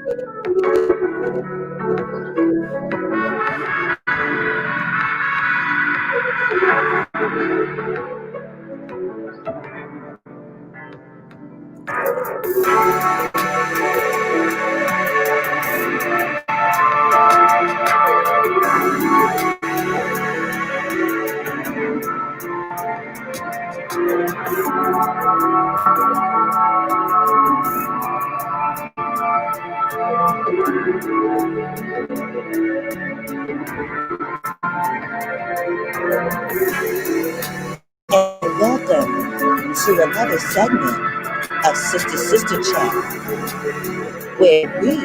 And welcome to another segment of Sister Sister Chat, where we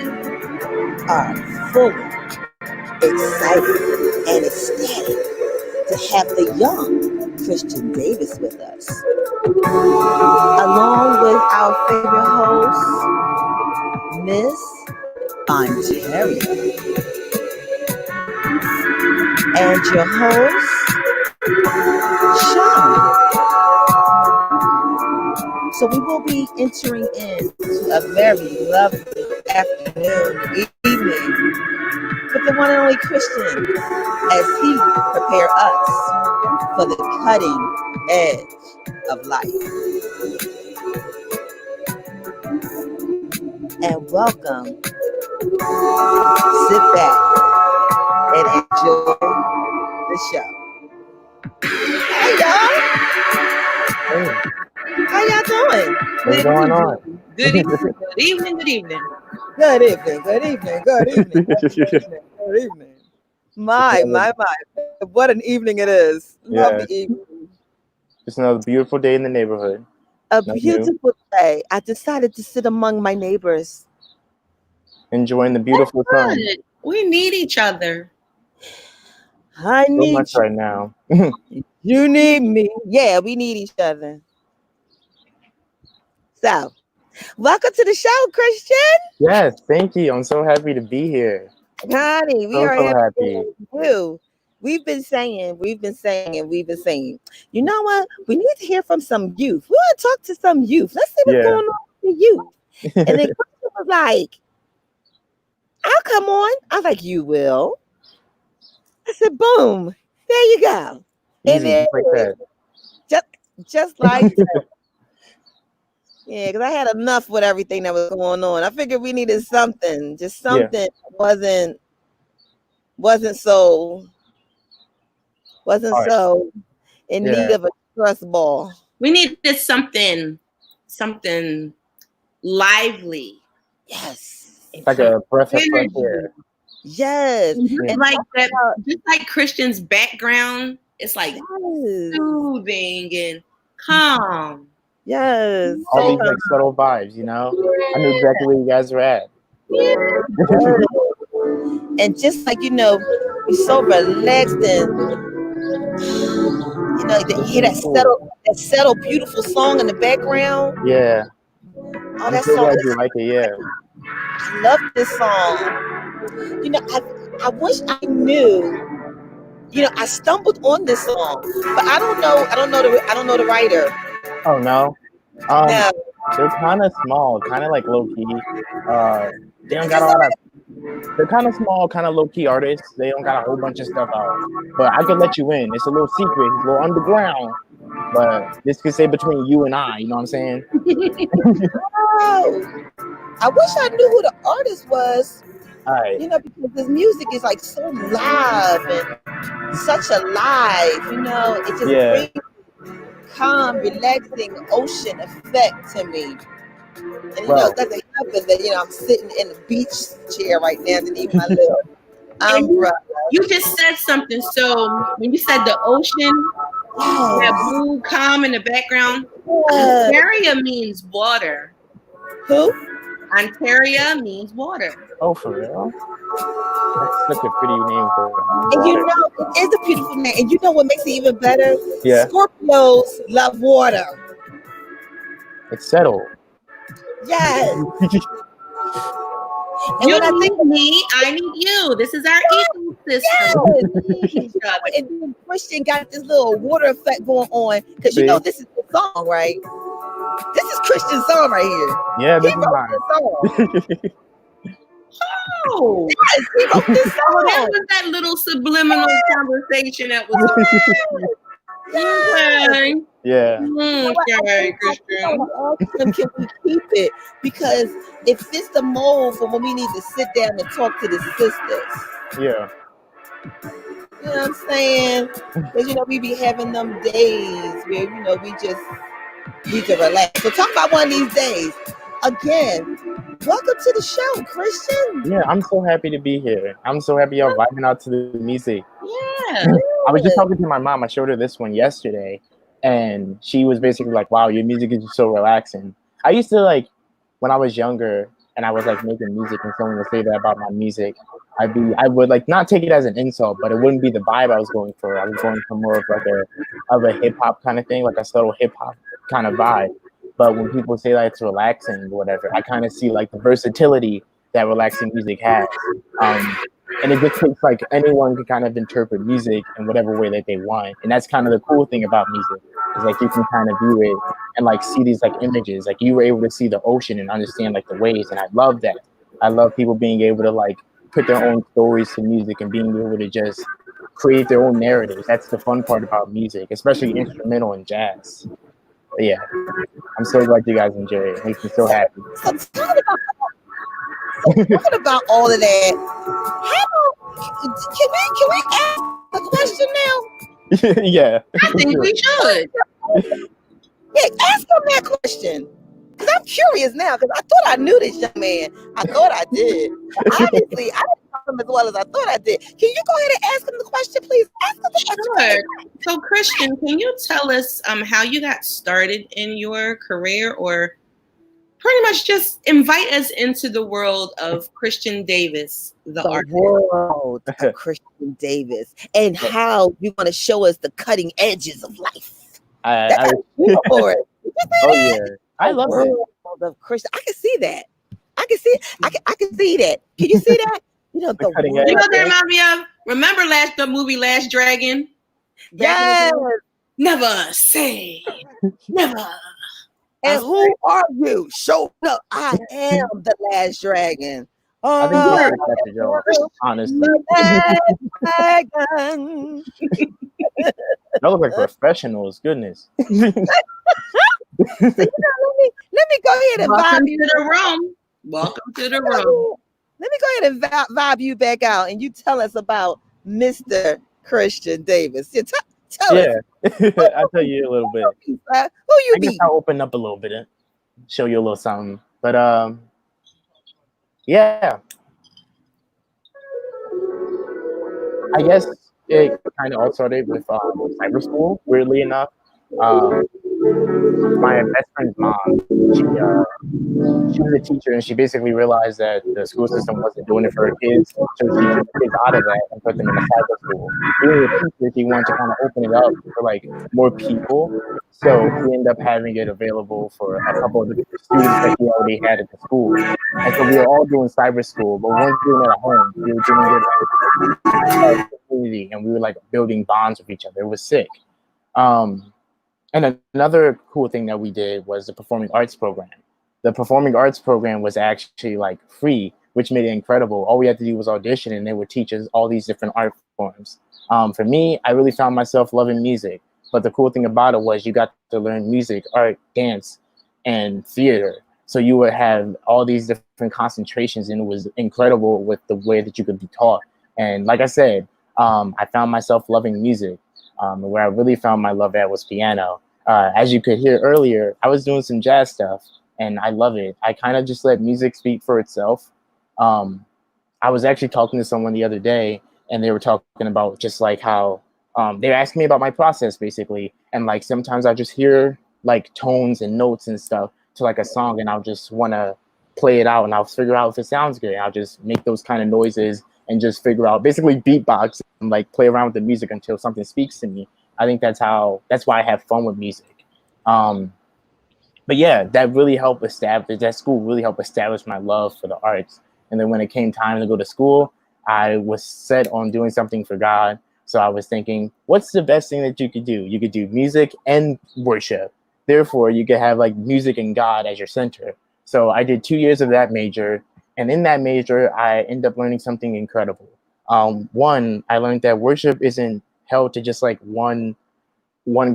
are fully excited and ecstatic to have the young Christian Davis with us, along with our favorite host, Miss Ontario, and your host, Sean. So we will be entering into a very lovely afternoon, evening with the one and only Christian as he prepare us for the cutting edge of life. And welcome. Sit back and enjoy the show. Hey y'all. Hey. How y'all doing? What's going on? Good evening. Good evening. Good evening. Good evening. Good evening. Good evening. Good evening. My. What an evening it is. Lovely evening. It's another beautiful day in the neighborhood. A beautiful day. I decided to sit among my neighbors. Enjoying the beautiful sun. We need each other. I need so much right now. You need me. Yeah, we need each other. So, welcome to the show, Christian. Yes, thank you. I'm so happy to be here. Honey, we are so happy. You. We've been saying. You know what? We need to hear from some youth. We want to talk to some youth. Let's see what's going on with the youth. And then Christian was like, I'll come on. I was like, you will. I said, boom. There you go. Easy, and then, just like that. Just like that. Yeah, because I had enough with everything that was going on. I figured we needed something. Just something wasn't so in need of a stress ball. We needed something lively. Yes. Like a breath of fresh air. Yes. And like that, just like Christian's background, it's like soothing and calm. Yes. All these like subtle vibes, you know? I knew exactly where you guys were at. Yeah. And just like, you're so relaxed and you hear that settled, beautiful song in the background. Yeah. Oh, that song. You like it, yeah. I love this song. I wish I knew. I stumbled on this song, but I don't know the writer. Oh no. No. They're kind of small, kind of like low key. They don't got a lot of. They're kind of small, kind of low key artists. They don't got a whole bunch of stuff out. But I could let you in. It's a little secret, it's a little underground. But this could stay between you and I. You know what I'm saying? Oh, I wish I knew who the artist was. All right. Because this music is like so live and such alive. It just brings calm, relaxing ocean effect to me. And it doesn't happen that I'm sitting in a beach chair right now underneath my little umbrella. You just said something. So when you said the ocean, that blue calm in the background, Ontario means water. Who? Ontario means water. Oh, for real? That's such a pretty name for And it's a beautiful name. And you know what makes it even better? Yeah. Scorpios love water. It's settled. Yes. And when I think me, I need you. This is our ecosystem. Yes. And Christian got this little water effect going on because this is the song, right? This is Christian's song right here. Yeah, this is mine. Oh, Yes, he wrote this well, that song. was that little subliminal conversation that was. Okay. Yeah. Okay, Christian. I asked him, can we keep it? Because it fits the mold for when we need to sit down and talk to the sisters. Yeah. You know what I'm saying? Because, we be having them days where, we just need to relax. So talk about one of these days. Again, welcome to the show, Christian. Yeah, I'm so happy to be here. I'm so happy y'all vibing out to the music. Yeah. I was just talking to my mom. I showed her this one yesterday, and she was basically like, "Wow, your music is just so relaxing." I used to when I was younger and I was making music, and someone would say that about my music. I would not take it as an insult, but it wouldn't be the vibe I was going for. I was going for more of a hip hop kind of thing, like a subtle hip hop kind of vibe. But when people say that it's relaxing or whatever, I kind of see the versatility that relaxing music has. And it just takes anyone can kind of interpret music in whatever way that they want. And that's kind of the cool thing about music is you can kind of view it and see these images. You were able to see the ocean and understand the waves. And I love that. I love people being able to put their own stories to music and being able to just create their own narratives. That's the fun part about music, especially instrumental and jazz. But yeah, I'm so glad you guys enjoy it. It makes me so happy. So talking about all of that, can we ask a question now? Yeah. I think we should. Yeah, ask him that question. Because I'm curious now, because I thought I knew this young man. I thought I did. Obviously, I didn't know him as well as I thought I did. Can you go ahead and ask him the question, please? Ask him the question. So, Christian, can you tell us how you got started in your career, or pretty much just invite us into the world of Christian Davis, the artist? World of Christian Davis, and how you want to show us the cutting edges of life. Oh yeah, I love it. Of Christian, I can see that. I can see it. I can see that. Can you see that? The cutting edge. You know what that reminds me of? Remember the movie Last Dragon? Yes. Never say never. And who are you? Show up. I am the last dragon. I think that's a joke, honestly. Dragon. Y'all look like professionals. Goodness. So, let me go ahead and Welcome vibe to the room. Welcome to the room. Let me go ahead and vibe you back out, and you tell us about Mr. Christian Davis. Yeah, tell us. I'll tell you a little bit. Who you be? I'll open up a little bit and show you a little something. But yeah. I guess it kind of all started with cyber school, weirdly enough. My best friend's mom, she was a teacher, and she basically realized that the school system wasn't doing it for her kids, so she took kids out of that and put them in a cyber school. Being a teacher, she wanted to kind of open it up for more people, so we ended up having it available for a couple of the students that we already had at the school. And so we were all doing cyber school, but we weren't doing it at home. We were doing it in the community, and we were building bonds with each other. It was sick. And another cool thing that we did was the performing arts program. The performing arts program was actually free, which made it incredible. All we had to do was audition, and they would teach us all these different art forms. For me, I really found myself loving music. But the cool thing about it was you got to learn music, art, dance, and theater. So you would have all these different concentrations, and it was incredible with the way that you could be taught. And like I said, I found myself loving music. Where I really found my love at was piano. As you could hear earlier, I was doing some jazz stuff, and I love it. I kind of just let music speak for itself. I was actually talking to someone the other day, and they were talking about just how they were asking me about my process, basically. And sometimes I just hear tones and notes and stuff to a song, and I'll just want to play it out, and I'll figure out if it sounds good. I'll just make those kind of noises and just figure out, basically beatbox and play around with the music until something speaks to me. I think that's why I have fun with music. But yeah, that really helped that school really helped establish my love for the arts. And then when it came time to go to school, I was set on doing something for God. So I was thinking, what's the best thing that you could do? You could do music and worship. Therefore, you could have music and God as your center. So I did 2 years of that major. And in that major, I ended up learning something incredible. One, I learned that worship isn't held to just like one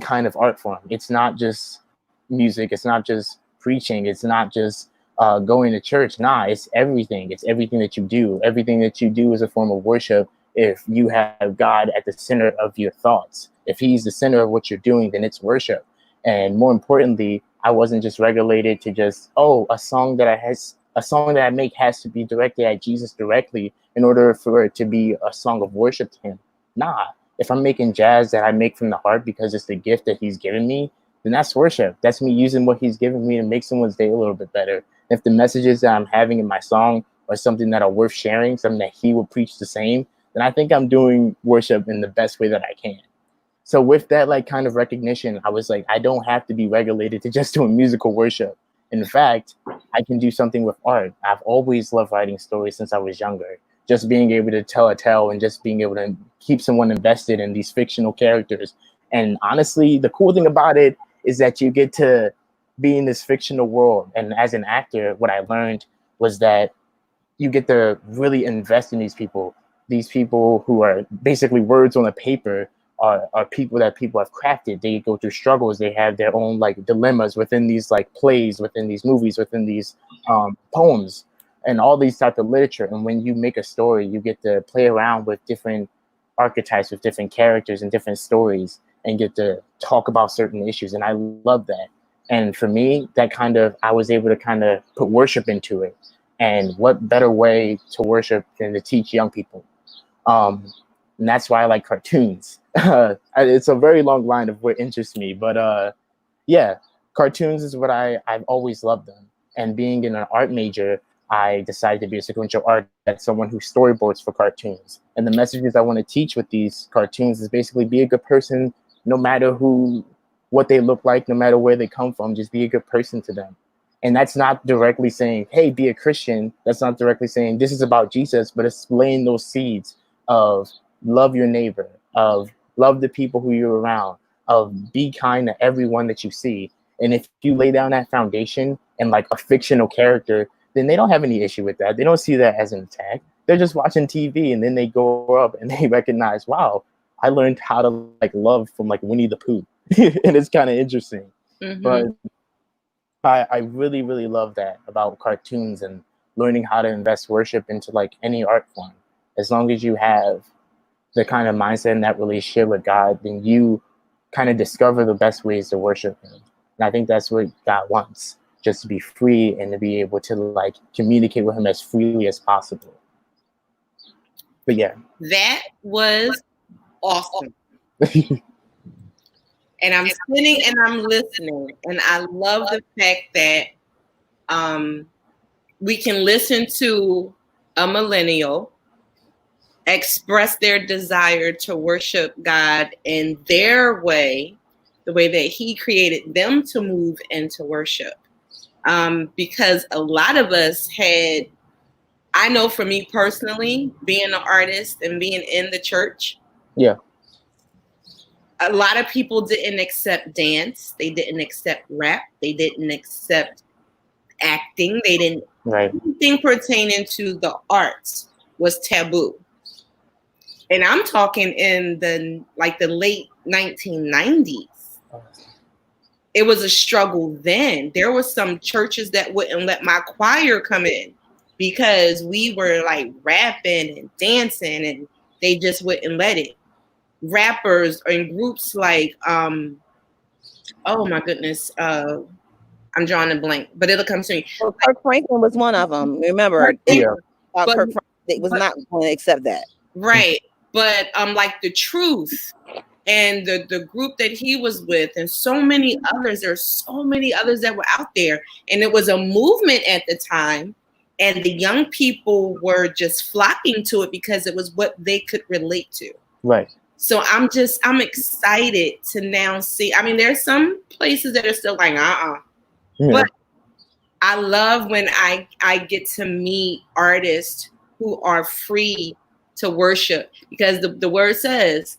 kind of art form. It's not just music. It's not just preaching. It's not just going to church. Nah, it's everything. It's everything that you do. Everything that you do is a form of worship. If you have God at the center of your thoughts, if He's the center of what you're doing, then it's worship. And more importantly, I wasn't just regulated to just, oh, a song that I make has to be directed at Jesus directly in order for it to be a song of worship to Him. Nah, if I'm making jazz that I make from the heart because it's the gift that He's given me, then that's worship. That's me using what He's given me to make someone's day a little bit better. If the messages that I'm having in my song are something that are worth sharing, something that He will preach the same, then I think I'm doing worship in the best way that I can. So with that like kind of recognition, I was like, I don't have to be regulated to just doing musical worship. In fact, I can do something with art. I've always loved writing stories since I was younger. Just being able to tell a tale and just being able to keep someone invested in these fictional characters. And honestly, the cool thing about it is that you get to be in this fictional world. And as an actor, what I learned was that you get to really invest in these people who are basically words on a paper, are people that people have crafted. They go through struggles. They have their own like dilemmas within these like plays, within these movies, within these poems, and all these type of literature. And when you make a story, you get to play around with different archetypes, with different characters and different stories, and get to talk about certain issues. And I love that. And for me, I was able to kind of put worship into it. And what better way to worship than to teach young people? And that's why I like cartoons. It's a very long line of what interests me, but yeah, cartoons is what I've always loved them. And being in an art major, I decided to be a sequential artist, someone who storyboards for cartoons. And the messages I want to teach with these cartoons is basically be a good person, no matter what they look like, no matter where they come from, just be a good person to them. And that's not directly saying, hey, be a Christian. That's not directly saying this is about Jesus, but it's laying those seeds of love your neighbor, of love the people who you're around, of be kind to everyone that you see. And if you lay down that foundation and like a fictional character, then they don't have any issue with that. They don't see that as an attack. They're just watching TV, and then they go up and they recognize, wow, I learned how to like love from like Winnie the Pooh. And it's kind of interesting. Mm-hmm. But I really, really love that about cartoons and learning how to invest worship into like any art form. As long as you have the kind of mindset and that relationship with God, then you kind of discover the best ways to worship Him. And I think that's what God wants, just to be free and to be able to like communicate with Him as freely as possible. But yeah. That was awesome. And I'm sitting and I'm listening, and I love the fact that we can listen to a millennial express their desire to worship God in their way, the way that He created them to move into worship. Because a lot of us had, I know for me personally, being an artist and being in the church, yeah, a lot of people didn't accept dance. They didn't accept rap. They didn't accept acting. They didn't. Right. Anything pertaining to the arts was taboo. And I'm talking in the late 1990s. It was a struggle then. There was some churches that wouldn't let my choir come in because we were like rapping and dancing, and they just wouldn't let it. Rappers and groups like, oh my goodness, I'm drawing a blank, but it'll come to me. Well, Kirk Franklin was one of them. Remember, yeah. Kirk Franklin was not going to accept that. Right. But like The Truth and the group that he was with, and so many others, there's so many others that were out there. And it was a movement at the time. And the young people were just flocking to it because it was what they could relate to. Right. So I'm excited to now see. I mean, there's some places that are still like, yeah. But I love when I get to meet artists who are free to worship, because the word says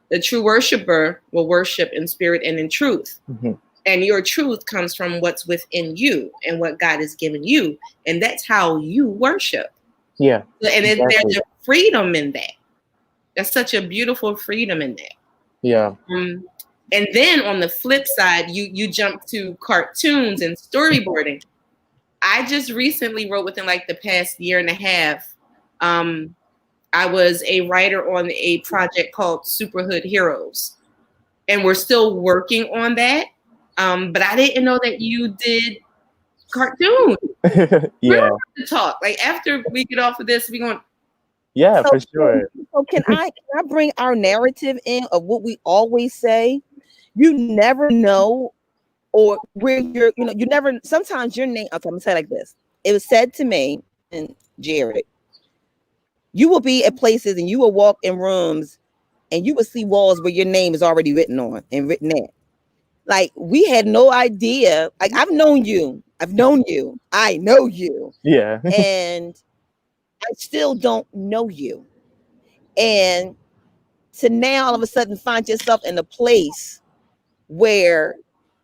the true worshiper will worship in spirit and in truth. Mm-hmm. And your truth comes from what's within you and what God has given you. And that's how you worship. Yeah. And exactly. there's a freedom in that. That's such a beautiful freedom in that. Yeah. And then on the flip side, you jump to cartoons and storyboarding. I just recently wrote within like the past year and a half. I was a writer on a project called Superhood Heroes. And we're still working on that. But I didn't know that you did cartoons. Yeah. To talk. Like after we get off of this, we're going. Yeah, for sure. So can I bring our narrative in of what we always say? You never know, or where you're, you never. Sometimes your name. Okay, I'm gonna say it like this. It was said to me, and Jared, you will be at places and you will walk in rooms, and you will see walls where your name is already written on and written at. Like we had no idea. Like I know you. I know you. Yeah. And I still don't know you. And to now all of a sudden find yourself in a place where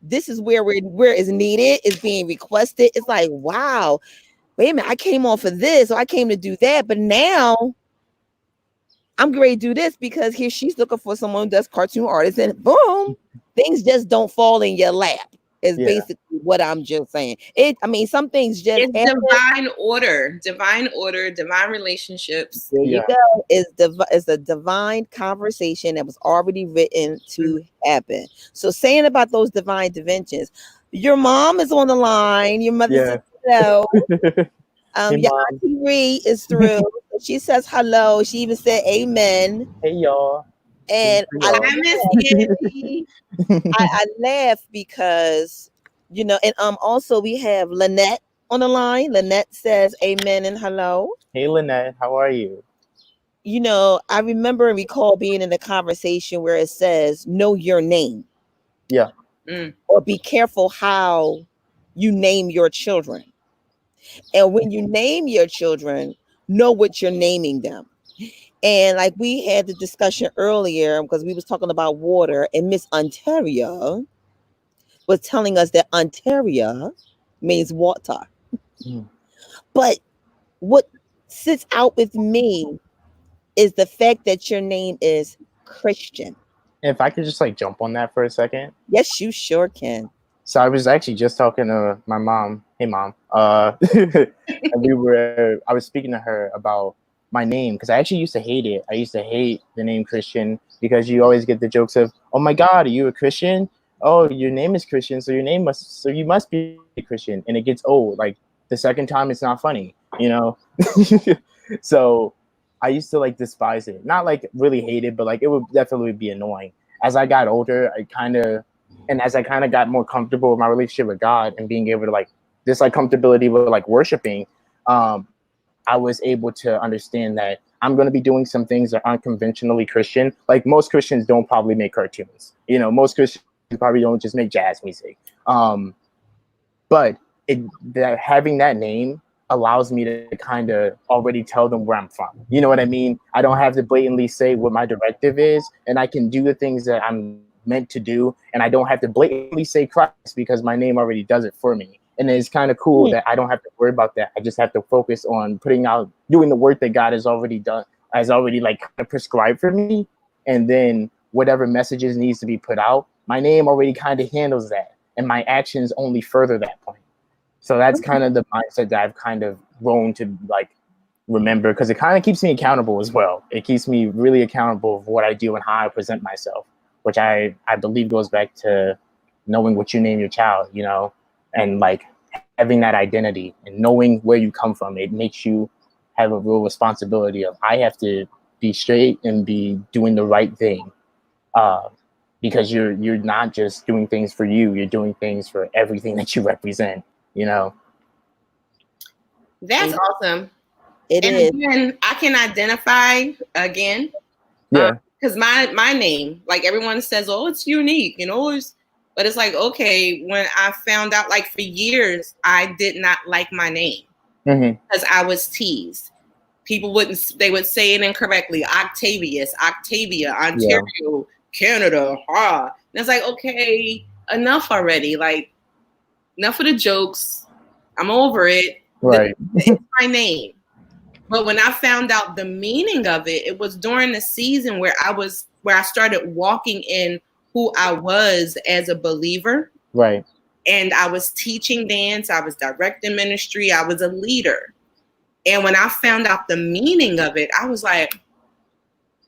this is where is needed, is being requested. It's like, wow, wait a minute, I came on for this, or I came to do that, but now I'm ready to do this because here she's looking for someone who does cartoon artists, and boom, things just don't fall in your lap. Is basically what I'm just saying. Some things just it's divine order, divine relationships. There you go. It's a divine conversation that was already written to happen. So saying about those divine dimensions, your mom is on the line. Your mother says hello. Your Auntie Ree is through. She says hello. She even said amen. Hey y'all. And I laugh because, and also we have Lynette on the line. Lynette says amen and hello. Hey Lynette, how are you? I remember and recall being in a conversation where it says know your name. Yeah. Or be careful how you name your children. And when you name your children, know what you're naming them. And like we had the discussion earlier, because we was talking about water, and Miss Ontario was telling us that Ontario means water. But what sits out with me is the fact that your name is Christian. If I could just jump on that for a second. Yes, you sure can. So I was actually just talking to my mom. Hey mom. And I was speaking to her about my name, because I actually used to hate it. I used to hate the name Christian, because you always get the jokes of, oh my God, are you a Christian? Oh, your name is Christian, so you must be a Christian. And it gets old. Like the second time, it's not funny, So I used to despise it. Not really hate it, but it would definitely be annoying. As I got older, as I kind of got more comfortable with my relationship with God and being able to this comfortability with worshiping, I was able to understand that I'm going to be doing some things that aren't conventionally Christian. Like most Christians don't probably make cartoons. Most Christians probably don't just make jazz music. But having that name allows me to kind of already tell them where I'm from. You know what I mean? I don't have to blatantly say what my directive is, and I can do the things that I'm meant to do, and I don't have to blatantly say Christ because my name already does it for me. And it's kind of cool that I don't have to worry about that. I just have to focus on doing the work that God has already done, has already kind of prescribed for me. And then whatever messages needs to be put out, my name already kind of handles that. And my actions only further that point. So that's kind of the mindset that I've kind of grown to remember, because it kind of keeps me accountable as well. It keeps me really accountable of what I do and how I present myself, which I believe goes back to knowing what you name your child, and having that identity and knowing where you come from. It makes you have a real responsibility of, I have to be straight and be doing the right thing, because you're not just doing things for you, you're doing things for everything that you represent. That's awesome. It is. Again, I can identify again. Yeah. Because my name, everyone says, oh, it's unique, but it's okay, when I found out, for years, I did not like my name because I was teased. People they would say it incorrectly. Octavius, Octavia, Ontario, Canada. And it's okay, enough already. Like, enough of the jokes. I'm over it. Right. It's my name. But when I found out the meaning of it, it was during the season where I started walking in who I was as a believer. Right. And I was teaching dance, I was directing ministry, I was a leader. And when I found out the meaning of it, I was like,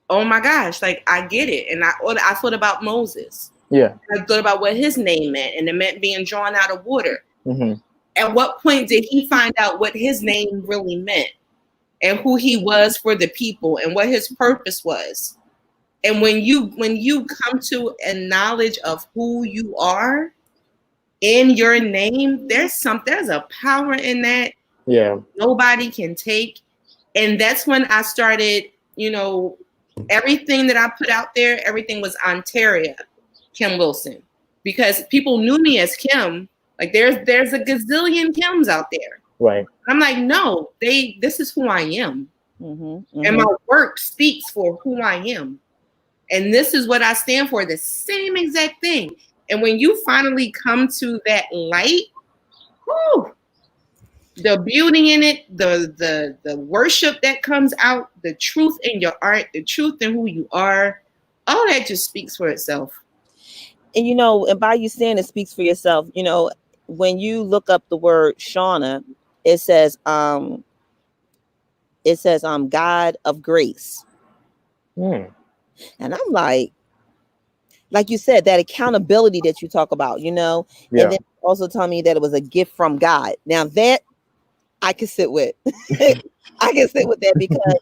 oh my gosh, like I get it. And I thought about Moses. Yeah. I thought about what his name meant, and it meant being drawn out of water. Mm-hmm. At what point did he find out what his name really meant and who he was for the people and what his purpose was? And when you come to a knowledge of who you are in your name, there's a power in that. Yeah. Nobody can take. And that's when I started, everything that I put out there, everything was Ontaria, Kim Wilson, because people knew me as Kim. Like there's a gazillion Kims out there. Right. I'm like, no, this is who I am. Mm-hmm, mm-hmm. And my work speaks for who I am. And this is what I stand for, the same exact thing. And when you finally come to that light, whew, the beauty in it, the worship that comes out, the truth in your art, the truth in who you are, all that just speaks for itself. And and by you saying it speaks for yourself, when you look up the word Shauna, it says God of grace. Mm. And I'm like you said, that accountability that you talk about, Yeah. And then also tell me that it was a gift from God. Now that I can sit with. I can sit with that because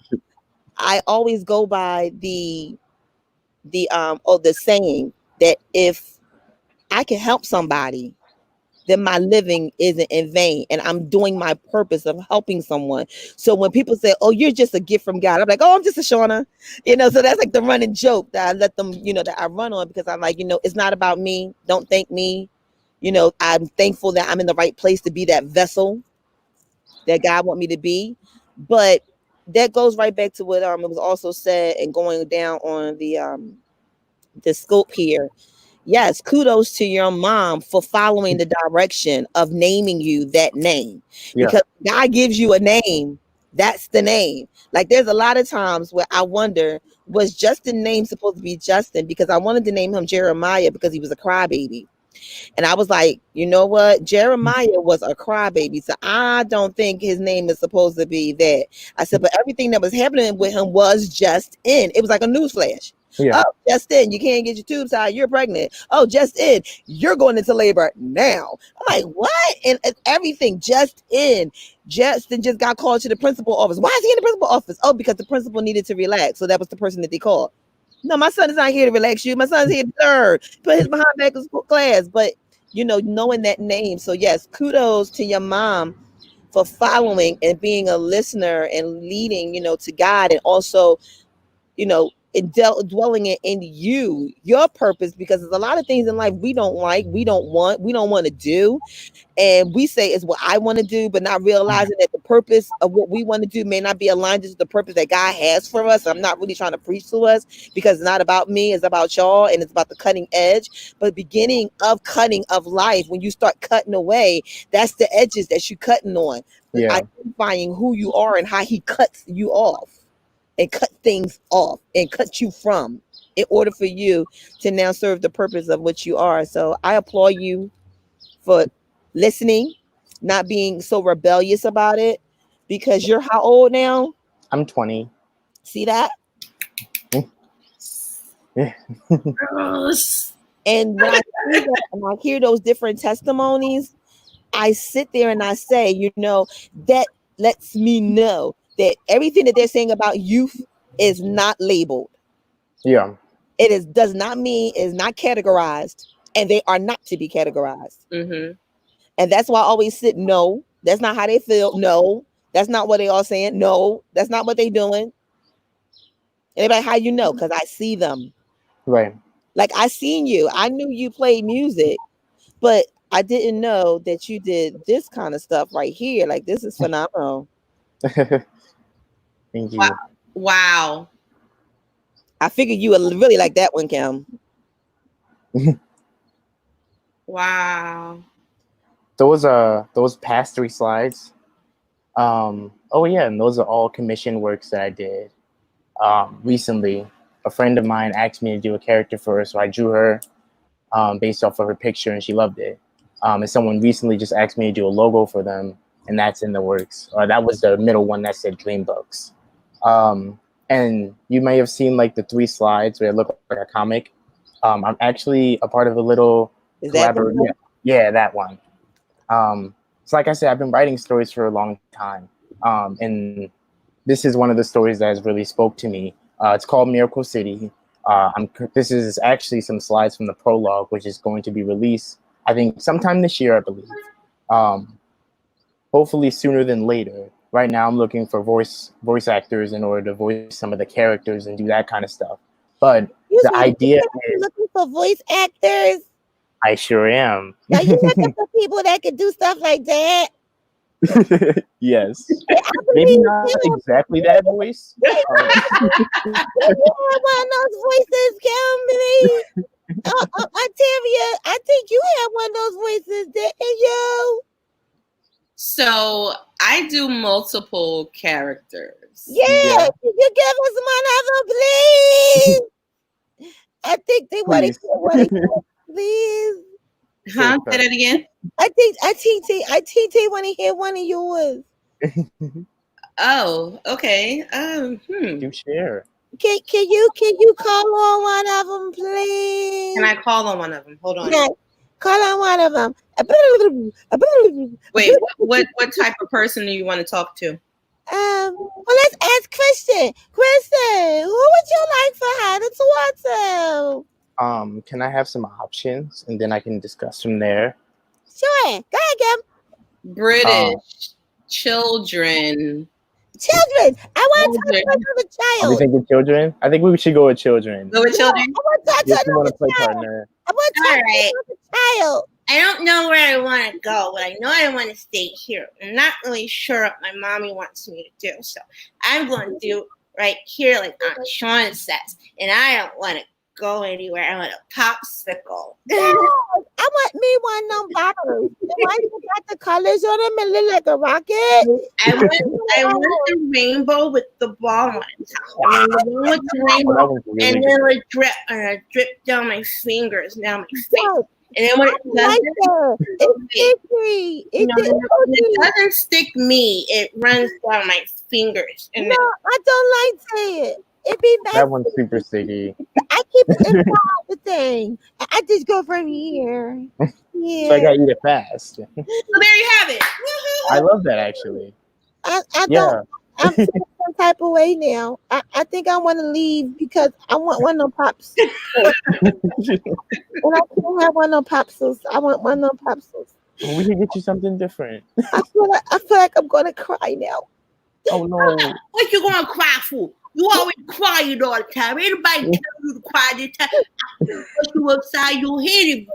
I always go by the saying that if I can help somebody, then my living isn't in vain, and I'm doing my purpose of helping someone. So when people say, "Oh, you're just a gift from God," I'm like, "Oh, I'm just a Shauna," So that's like the running joke that I let them, that I run on, because I'm like, it's not about me. Don't thank me. I'm thankful that I'm in the right place to be that vessel that God want me to be. But that goes right back to what it was also said, and going down on the scope here. Yes, kudos to your mom for following the direction of naming you that name. Yeah. Because God gives you a name, that's the name. Like there's a lot of times where I wonder, was Justin's name supposed to be Justin? Because I wanted to name him Jeremiah because he was a crybaby. And I was like, you know what? Jeremiah was a crybaby. So I don't think his name is supposed to be that. I said, but everything that was happening with him was just in. It was like a newsflash. Yeah. Oh, just in, you can't get your tubes out, you're pregnant. Oh, just in, you're going into labor now. I'm like, what? And everything just in. Justin just got called to the principal office. Why is he in the principal office? Oh, because the principal needed to relax. So that was the person that they called. No, my son is not here to relax you. My son's here to learn. Put his behind back in class. But knowing that name. So yes, kudos to your mom for following and being a listener and leading, to God, and also, dwelling in you, your purpose, because there's a lot of things in life we don't like, we don't want to do, and we say it's what I want to do, but not realizing that the purpose of what we want to do may not be aligned to the purpose that God has for us. I'm not really trying to preach to us, because it's not about me, it's about y'all, and it's about the cutting edge. But beginning of cutting of life, when you start cutting away, that's the edges that you're cutting on. Yeah. Identifying who you are and how he cuts you off and cut things off and cut you from, in order for you to now serve the purpose of what you are. So I applaud you for listening, not being so rebellious about it, because you're how old now? I'm 20. See that? Yeah. And when I see that, and I hear those different testimonies, I sit there and I say, that lets me know that everything that they're saying about youth is not labeled. Yeah. It does not mean, is not categorized, and they are not to be categorized. Mm-hmm. And that's why I always sit, no, that's not how they feel. No, that's not what they all saying. No, that's not what they doing. And they're like, how you know? Because I see them. Right. Like I seen you. I knew you played music, but I didn't know that you did this kind of stuff right here. Like, this is phenomenal. Thank you. Wow. I figured you would really like that one, Kim. Wow. Those past 3 slides. Oh yeah, and those are all commission works that I did. Recently, a friend of mine asked me to do a character for her, so I drew her based off of her picture, and she loved it. And someone recently just asked me to do a logo for them, and that's in the works. That was the middle one that said Dream Books. And you may have seen like the 3 slides where it looked like a comic. I'm actually a part of a little collaboration. Yeah, that one. So like I said, I've been writing stories for a long time. And this is one of the stories that has really spoke to me. It's called Miracle City. This is actually some slides from the prologue, which is going to be released, I think, sometime this year, I believe. Hopefully sooner than later. Right now, I'm looking for voice actors in order to voice some of the characters and do that kind of stuff. But the idea is looking for voice actors. I sure am. Now you looking for people that can do stuff like that. Yes. Maybe not exactly that voice. You have one of those voices, Kimberly. Ontaria, I think you have one of those voices, didn't you? So I do multiple characters. Yeah. Can you give us one of them, please? I think they want to hear please. Huh? Say that again. I think they want to hear one of yours. Oh, okay. Do share. Can you call on one of them, please? Can I call on one of them? Hold on. Yeah, call on one of them. Wait, what type of person do you want to talk to? Well, let's ask Christian. Christian, who would you like for her to talk to? Can I have some options and then I can discuss from there? Sure. Go ahead, Gab. British children. Children. I want to talk to another child. Are we thinking children? I think we should go with children. Go with children? I want to talk to another child. Partner. I want to talk to another child. I don't know where I want to go, but I know I want to stay here. I'm not really sure what my mommy wants me to do, so I'm going to do right here like Aunt Shawn says, and I don't want to go anywhere. I want a popsicle. Yes, I want me one of them bottles. Why you got the colors on them and look like a rocket? I want the rainbow with the ball on top. I want the one with the rainbow, and then it drip down my fingers, down my face. And then when it doesn't stick me, it runs down my fingers. And no, I don't like that. It be nice. That one's super sticky. I keep it inside the thing. I just go from here. Yeah. So I gotta eat it fast. So there you have it. I love that actually. I'm feeling some type of way now. I think I want to leave because I want one of them pops. And I can't have one of them popsicles. I want one of them popsicles. Well, we can get you something different. I feel like I'm gonna cry now. Oh no! What you gonna cry for? You always crying all the time. Anybody tell you to cry this time? Put you upside your head if you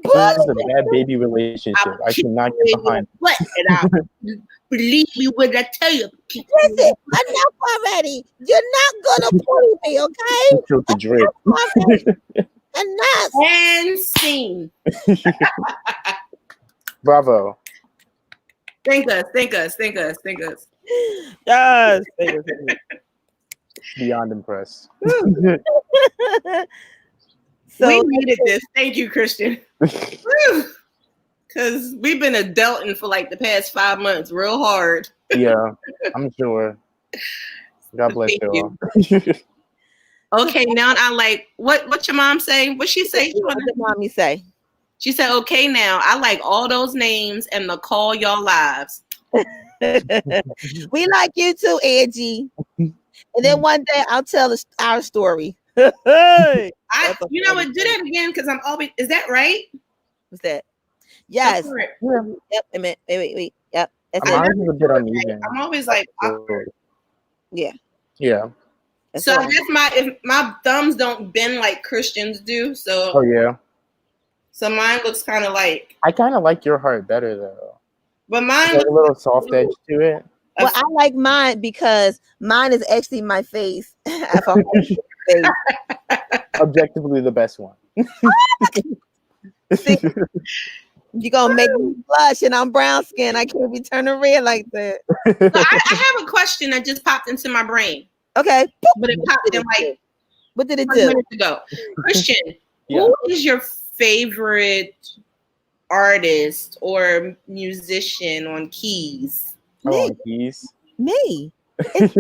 cry. This is a bad baby relationship. I cannot get behind it. Believe me when I tell you. Listen, enough already. You're not gonna bully me, okay? Feel the drip. Enough. And scene. Bravo. Thank us. Yes. Beyond impressed. So we needed this. Thank you, Christian. Because we've been adulting for like the past 5 months real hard. Yeah, I'm sure. God bless you all. Okay, now I like what your mom say? What she say? What did mommy say? She said, okay, now I like all those names and the call y'all lives. We like you too, Angie. And then one day I'll tell our story. You know what? Do that again because I'm always. Is that right? What's that? Yes. Yeah. Yep. Wait. Yep. I'm always like. Yeah. Yeah. So I guess if my thumbs don't bend like Christians do. So. Oh yeah. So mine looks kind of like. I kind of like your heart better though. But mine has a little soft edge to it. Well, I like mine because mine is actually my face. Objectively the best one. See, you gonna make me blush, and I'm brown skin. I can't be turning red like that. So I have a question that just popped into my brain. Okay, but it popped in like what did it 20 do? minutes ago. Christian, who is your favorite artist or musician on keys? Oh, on keys. Me. Because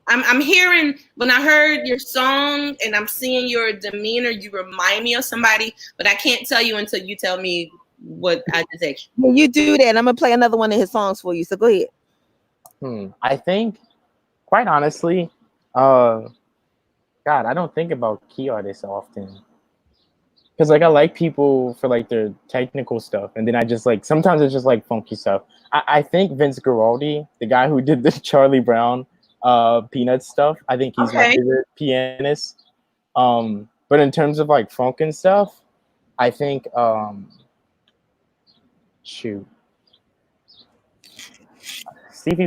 I'm hearing, when I heard your song and I'm seeing your demeanor, you remind me of somebody, but I can't tell you until you tell me what I just asked you. Yeah, you do that. I'm gonna play another one of his songs for you. So go ahead. I think, quite honestly, God, I don't think about key artists often. Because like I like people for like their technical stuff, and then I just like sometimes it's just like funky stuff. I think Vince Guaraldi, the guy who did the Charlie Brown Peanuts stuff, I think he's my favorite pianist. But in terms of like funk and stuff, I think Stevie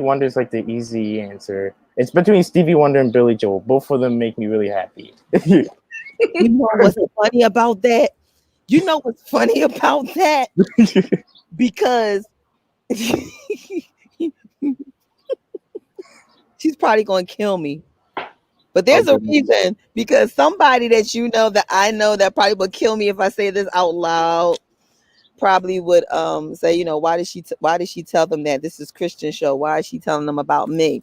Wonder is like the easy answer. It's between Stevie Wonder and Billy Joel. Both of them make me really happy. You know what's funny about that? You know what's funny about that? Because she's probably going to kill me. But there's a reason, because somebody that you know that I know that probably would kill me if I say this out loud probably would say, you know, why did she tell them that this is Christian show? Why is she telling them about me?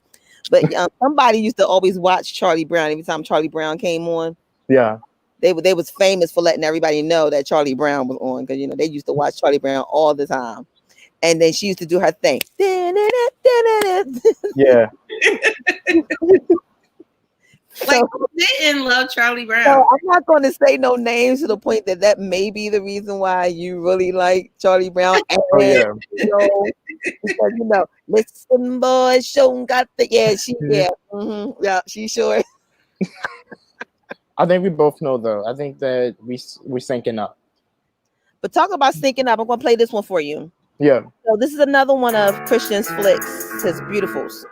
But somebody used to always watch Charlie Brown every time Charlie Brown came on. Yeah. They was famous for letting everybody know that Charlie Brown was on, because you know they used to watch Charlie Brown all the time. And then she used to do her thing. Yeah. Like, who didn't love Charlie Brown? So I'm not going to say no names to the point that may be the reason why you really like Charlie Brown. And, you know, because, you know, listen, boy, show got the she sure. I think we both know though. I think that we're syncing up. But talk about syncing up. I'm going to play this one for you. Yeah. So this is another one of Christian's flicks, his Beautifuls.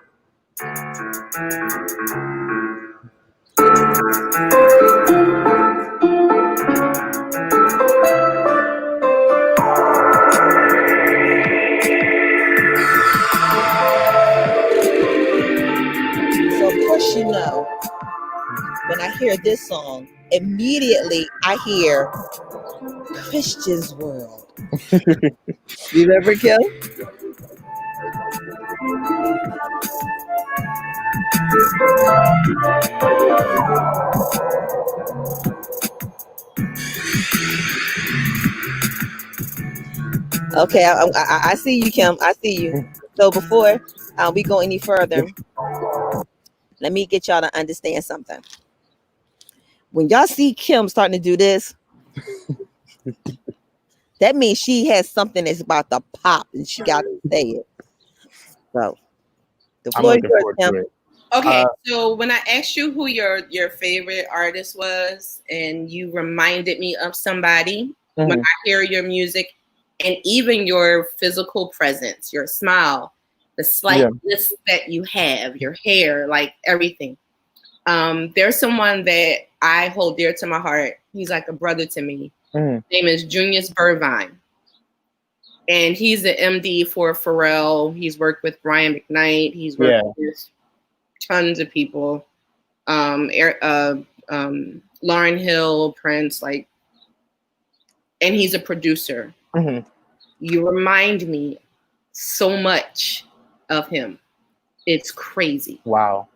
So of course you know, when I hear this song, immediately I hear Christian's World. You ever kill? Okay, I see you, Kim. I see you. So before we go any further, let me get y'all to understand something. When y'all see Kim starting to do this, that means she has something that's about to pop, and she got to say it. So the floor is yours, Kim. Okay, so when I asked you who your favorite artist was, and you reminded me of somebody, when I hear your music, and even your physical presence, your smile, the slight lisp that you have, your hair, like everything. There's someone that I hold dear to my heart. He's like a brother to me. His name is Junius Burvine. And he's the MD for Pharrell. He's worked with Brian McKnight. He's worked with tons of people. Lauryn Hill, Prince, like, and he's a producer. You remind me so much of him. It's crazy. Wow.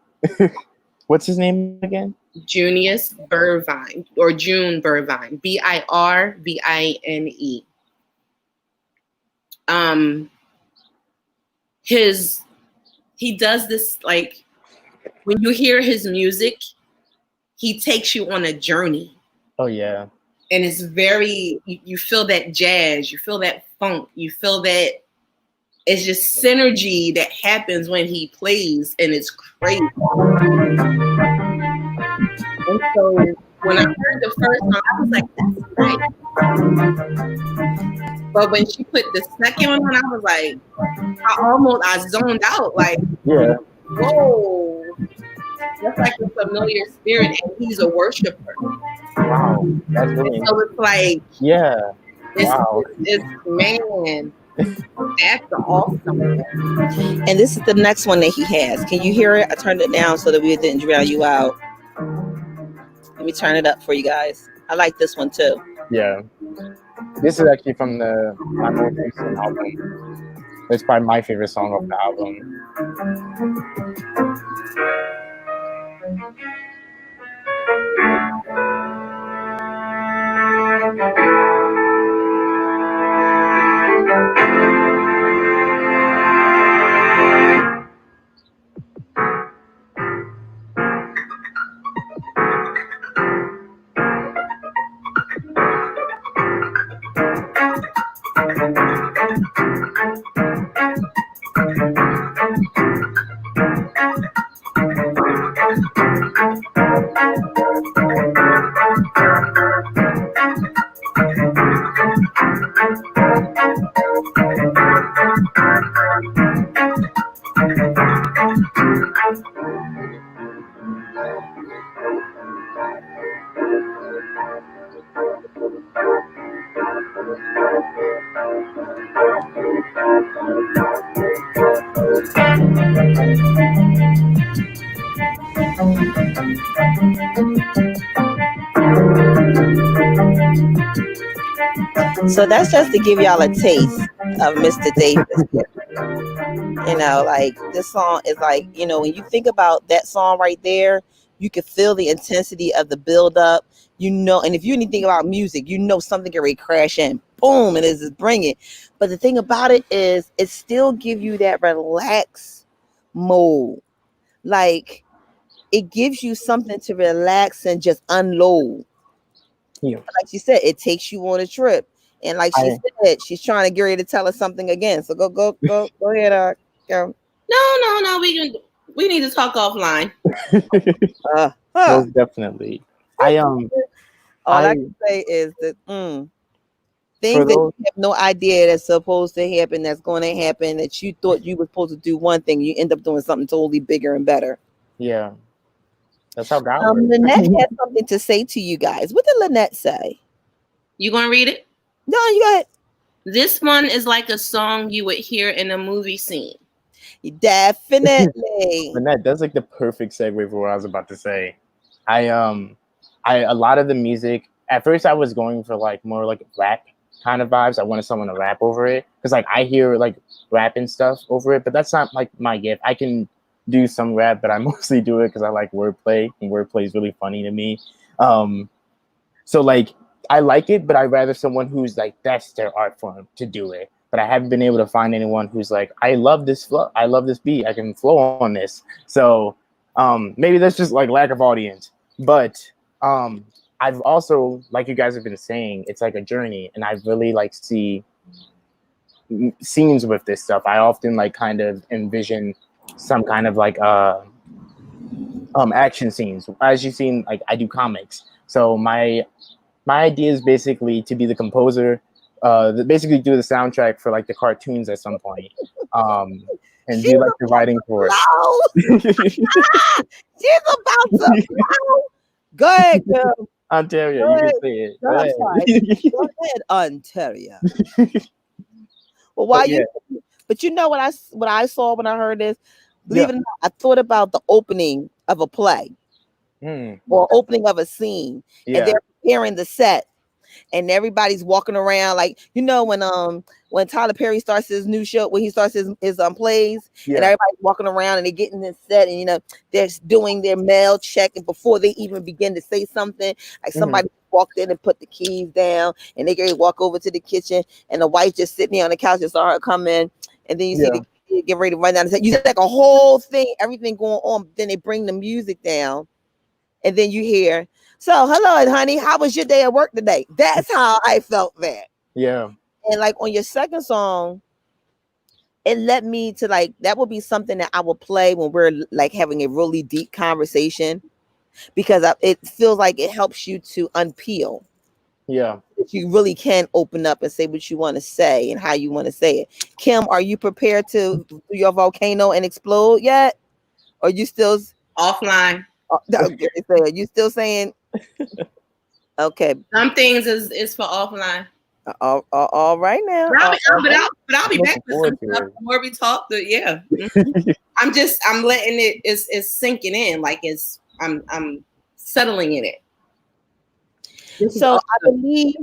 What's his name again? Junius Burvine, or June Burvine, Birvine. He does this, like, when you hear his music, he takes you on a journey. Oh yeah. And it's very, you feel that jazz, you feel that funk, you feel that it's just synergy that happens when he plays, and it's crazy. And so when I heard the first song, I was like, that's right. But when she put the second one on, I was like, I zoned out, like, whoa, that's like a familiar spirit, and he's a worshiper. Wow, that's really So it's like, yeah. it's, Wow. it's man, that's awesome. And this is the next one that he has. Can you hear it? I turned it down so that we didn't drown you out. Let me turn it up for you guys. I like this one too. Yeah. This is actually from my most recent album. It's probably my favorite song of the album. So that's just to give y'all a taste of Mr. Davis. You know, like this song is like, you know, when you think about that song right there, you can feel the intensity of the build up, you know, and if you anything about music, you know something can really crash in, boom, and it's just bring it. But the thing about it is it still give you that relax mode. Like it gives you something to relax and just unload. Yeah. Like she said, it takes you on a trip. And like she said, she's trying to get ready to tell us something again. So go ahead, go. No. We need to talk offline. Most definitely. All I can say is that things that you have no idea that's supposed to happen, that's going to happen, that you thought you were supposed to do one thing, you end up doing something totally bigger and better. Yeah. That's how God works. Lynette has something to say to you guys. What did Lynette say? You gonna read it? No, you got it. This one is like a song you would hear in a movie scene. Definitely. Lynette, that's like the perfect segue for what I was about to say. I a lot of the music at first I was going for like more like rap kind of vibes. I wanted someone to rap over it because like I hear like rap and stuff over it, but that's not like my gift. I can do some rap, but I mostly do it because I like wordplay, and wordplay is really funny to me. So like I like it, but I'd rather someone who's like that's their art form to do it. But I haven't been able to find anyone who's like, I love this flow, I love this beat, I can flow on this. So maybe that's just like lack of audience. But I've also, like you guys have been saying, it's like a journey, and I really like see scenes with this stuff. I often like kind of envision some kind of like action scenes. As you've seen, like I do comics, so my idea is basically to be the composer, basically do the soundtrack for like the cartoons at some point, and do like the writing for it. She's about to blow. Go ahead, girl. Ontario, you can say it. Go ahead. Go ahead, Ontario. Well, why you? But you know what I saw when I heard this? Believe it or not, I thought about the opening of a play or opening of a scene, and they're preparing the set, and everybody's walking around like, you know, when Tyler Perry starts his new show, when he starts his plays, and everybody's walking around and they're getting this set, and you know they're doing their mail check, and before they even begin to say something, like somebody walked in and put the keys down, and they get walk over to the kitchen, and the wife just sitting there on the couch and saw her come in, and then you see the kid get ready to run down and say, you see like a whole thing, everything going on. Then they bring the music down, and then you hear, so hello, honey, how was your day at work today? That's how I felt that. Yeah. And like on your second song, it led me to like, that would be something that I will play when we're like having a really deep conversation, because it feels like it helps you to unpeel. Yeah. You really can open up and say what you want to say and how you want to say it. Kim, are you prepared to do your volcano and explode yet? Or you still offline? Are you still saying? Okay. Some things is for offline. All right now. But I'll be I'm back looking with forward some to stuff it. the more we talk. Yeah. Mhm. I'm letting it's sinking in. Like I'm settling in it. This is So I awesome. believe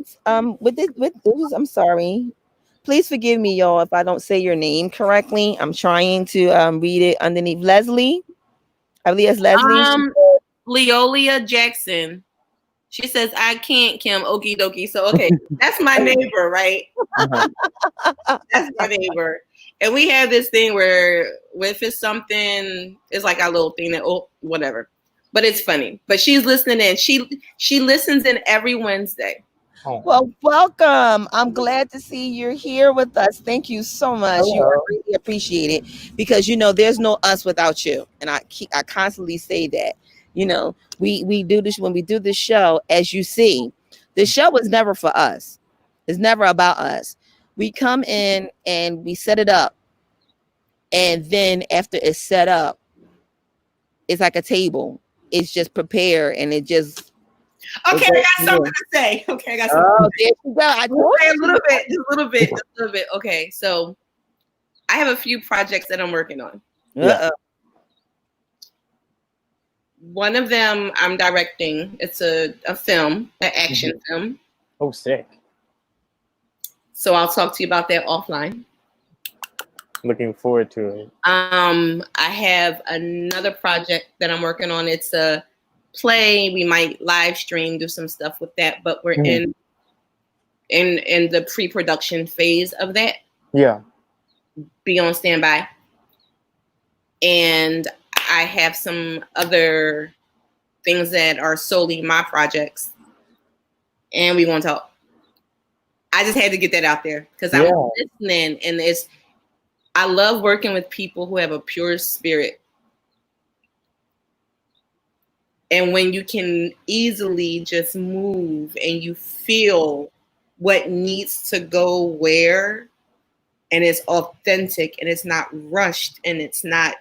with I'm sorry. Please forgive me, y'all, if I don't say your name correctly. I'm trying to read it underneath. Leslie. I believe it's Leslie. Leolia Jackson. She says, I can't, Kim. Okie dokie. So, okay, that's my neighbor, right? That's my neighbor. And we have this thing where if it's something, it's like our little thing that, whatever. But it's funny. But she's listening in. She listens in every Wednesday. Oh, Well, welcome. I'm glad to see you're here with us. Thank you so much. I hello. really appreciate it because there's no us without you, and I constantly say that. We do this when we do this show. As you see, the show is never for us. It's never about us. We come in and we set it up, and then after it's set up, it's like a table. It's just prepared, and it just. Okay, I got something to say. Okay, I got something Oh, to say. there you go. I told Okay, you. a little bit. Okay, so I have a few projects that I'm working on. Yeah. One of them I'm directing. It's a film, an action film. Oh, sick. So I'll talk to you about that offline. Looking forward to it. I have another project that I'm working on. It's a play. We might live stream, do some stuff with that, but we're in the pre-production phase of that. Yeah. Be on standby. And I have some other things that are solely my projects, and we won't talk. I just had to get that out there because I'm listening, and I love working with people who have a pure spirit. And when you can easily just move and you feel what needs to go where, and it's authentic and it's not rushed and it's not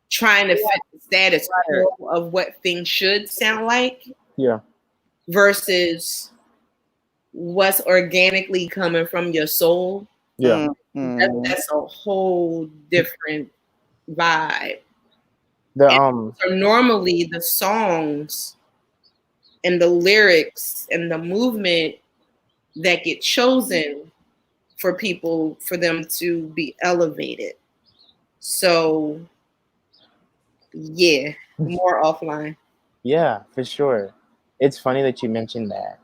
trying to fit the status quo of what things should sound like. Yeah. Versus what's organically coming from your soul. Yeah. That's a whole different vibe. So normally the songs and the lyrics and the movement that get chosen for people, for them to be elevated. So yeah, more offline. Yeah, for sure. It's funny that you mentioned that.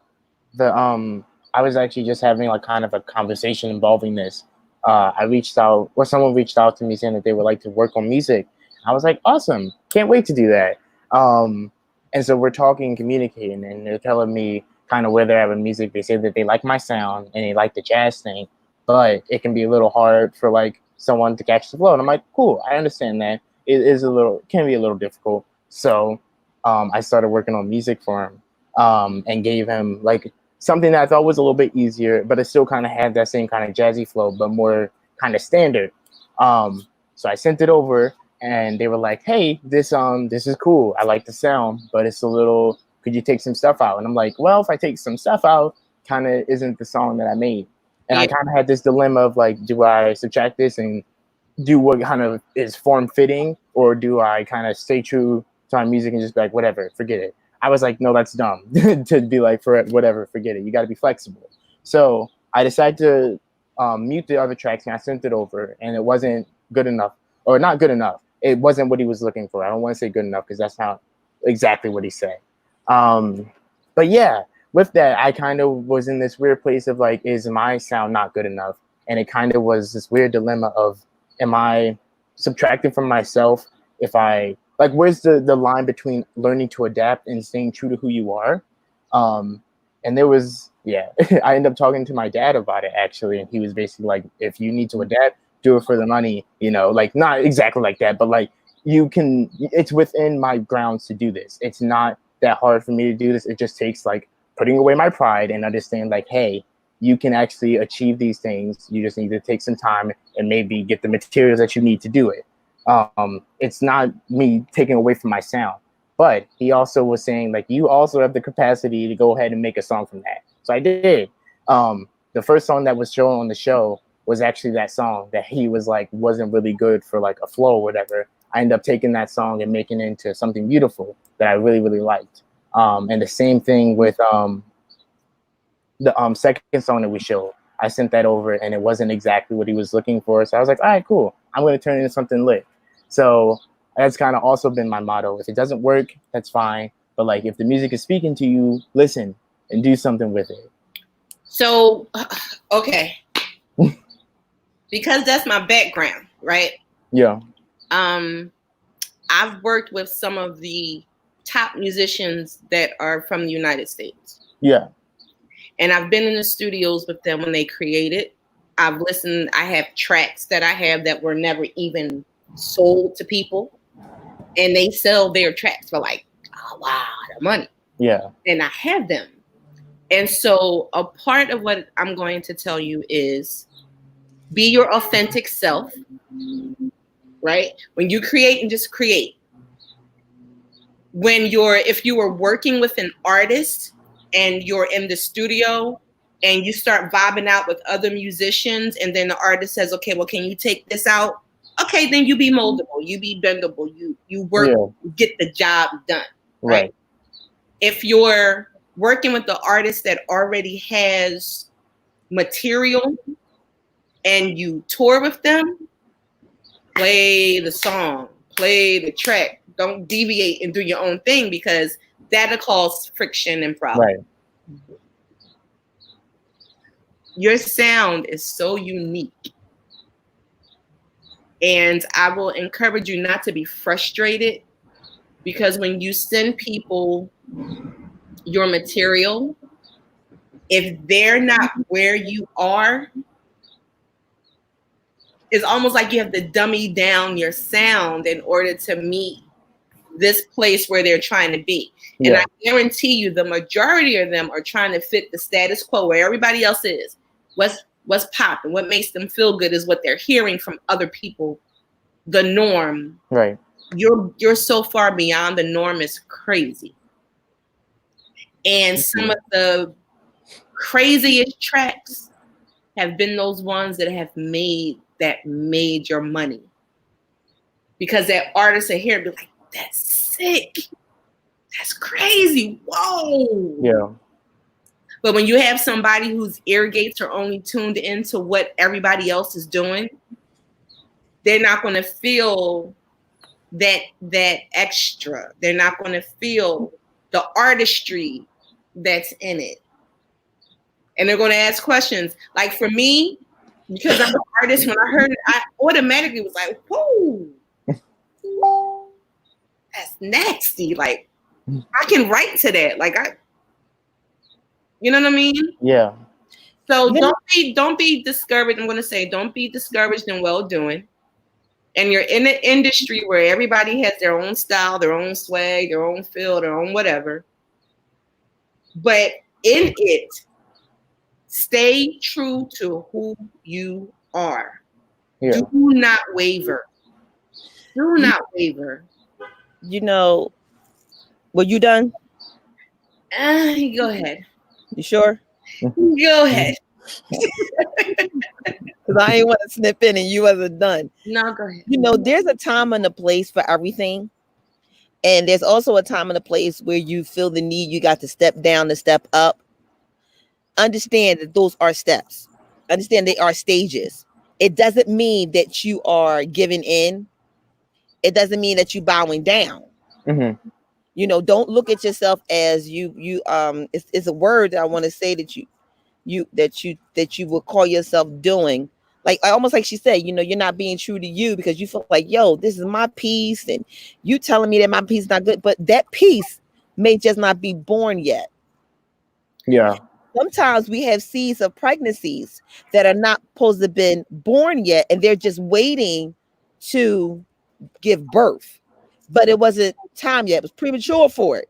I was actually just having like kind of a conversation involving this. Someone reached out to me saying that they would like to work on music. I was like, awesome, can't wait to do that. And so we're talking, communicating, and they're telling me kind of where they're at with music. They say that they like my sound and they like the jazz thing, but it can be a little hard for like someone to catch the flow. And I'm like, cool, I understand that. Can be a little difficult. So I started working on music for him and gave him like something that I thought was a little bit easier, but it still kind of had that same kind of jazzy flow, but more kind of standard. So I sent it over, and they were like, "Hey, this is cool. I like the sound, but it's a little. Could you take some stuff out?" And I'm like, "Well, if I take some stuff out, kind of isn't the song that I made." And I kind of had this dilemma of like, do I subtract this and do what kind of is form fitting, or do I kind of stay true to my music and just be like, whatever, forget it? I was like, no, that's dumb to be like, for whatever, forget it. You got to be flexible. So I decided to mute the other tracks, and I sent it over, and it wasn't good enough, or not good enough. It wasn't what he was looking for. I don't want to say good enough because that's not exactly what he said. But yeah, with that, I kind of was in this weird place of like, is my sound not good enough? And it kind of was this weird dilemma of, am I subtracting from myself? If I like, where's the line between learning to adapt and staying true to who you are? And there was, I ended up talking to my dad about it actually, and he was basically like, if you need to adapt, do it for the money, like not exactly like that, but like it's within my grounds to do this. It's not that hard for me to do this. It just takes like putting away my pride and understand like, hey, you can actually achieve these things. You just need to take some time and maybe get the materials that you need to do it. It's not me taking away from my sound. But he also was saying like you also have the capacity to go ahead and make a song from that. So I did. The first song that was shown on the show was actually that song that he was like wasn't really good for like a flow or whatever. I ended up taking that song and making it into something beautiful that I really, really liked. And the same thing with the second song that we showed. I sent that over and it wasn't exactly what he was looking for. So I was like, all right, cool. I'm going to turn it into something lit. So that's kind of also been my motto. If it doesn't work, that's fine. But like, if the music is speaking to you, listen and do something with it. So, okay. Because that's my background, right? Yeah. I've worked with some of the top musicians that are from the United States. Yeah. And I've been in the studios with them when they created. I've listened. I have tracks that I have that were never even sold to people. And they sell their tracks for like, oh, wow, the money. Yeah. And I have them. And so a part of what I'm going to tell you is be your authentic self, right? When you create and just create. If you were working with an artist and you're in the studio and you start vibing out with other musicians and then the artist says, okay, well, can you take this out? Okay, then you be moldable, you be bendable, you work, get the job done, right? If you're working with the artist that already has material and you tour with them, play the song, play the track. Don't deviate and do your own thing because that'll cause friction and problems. Right. Your sound is so unique. And I will encourage you not to be frustrated because when you send people your material, if they're not where you are, it's almost like you have to dummy down your sound in order to meet this place where they're trying to be. And I guarantee you the majority of them are trying to fit the status quo where everybody else is. What's popping, what makes them feel good is what they're hearing from other people. The norm. Right. You're so far beyond the norm, is crazy. And some of the craziest tracks have been those ones that have made your money. Because that artist will hear it be like, that's sick. That's crazy. Whoa. Yeah. But when you have somebody whose ear gates are only tuned into what everybody else is doing, they're not going to feel that extra. They're not going to feel the artistry that's in it. And they're going to ask questions. Like for me, because I'm an artist, when I heard it, I automatically was like, whoa. That's nasty. Like, I can write to that. Like, you know what I mean? Yeah. So don't be discouraged. I'm going to say, don't be discouraged in well doing. And you're in an industry where everybody has their own style, their own swag, their own feel, their own whatever. But in it, stay true to who you are. Yeah. Do not waver. Do not waver. You know, were you done? Go ahead. You sure? Go ahead. Because I ain't want to snip in and you wasn't done. No, go ahead. You know, there's a time and a place for everything. And there's also a time and a place where you feel the need, you got to step down to step up. Understand that those are steps. Understand they are stages. It doesn't mean that you are giving in. It doesn't mean that you bowing down. Mm-hmm. You know, don't look at yourself as it's a word that I want to say that you will call yourself doing. Like almost like she said, you know, you're not being true to you because you feel like, yo, this is my piece, and you telling me that my piece is not good, but that piece may just not be born yet. Yeah. Sometimes we have seeds of pregnancies that are not supposed to have been born yet, and they're just waiting to give birth. But it wasn't time yet. It was premature for it.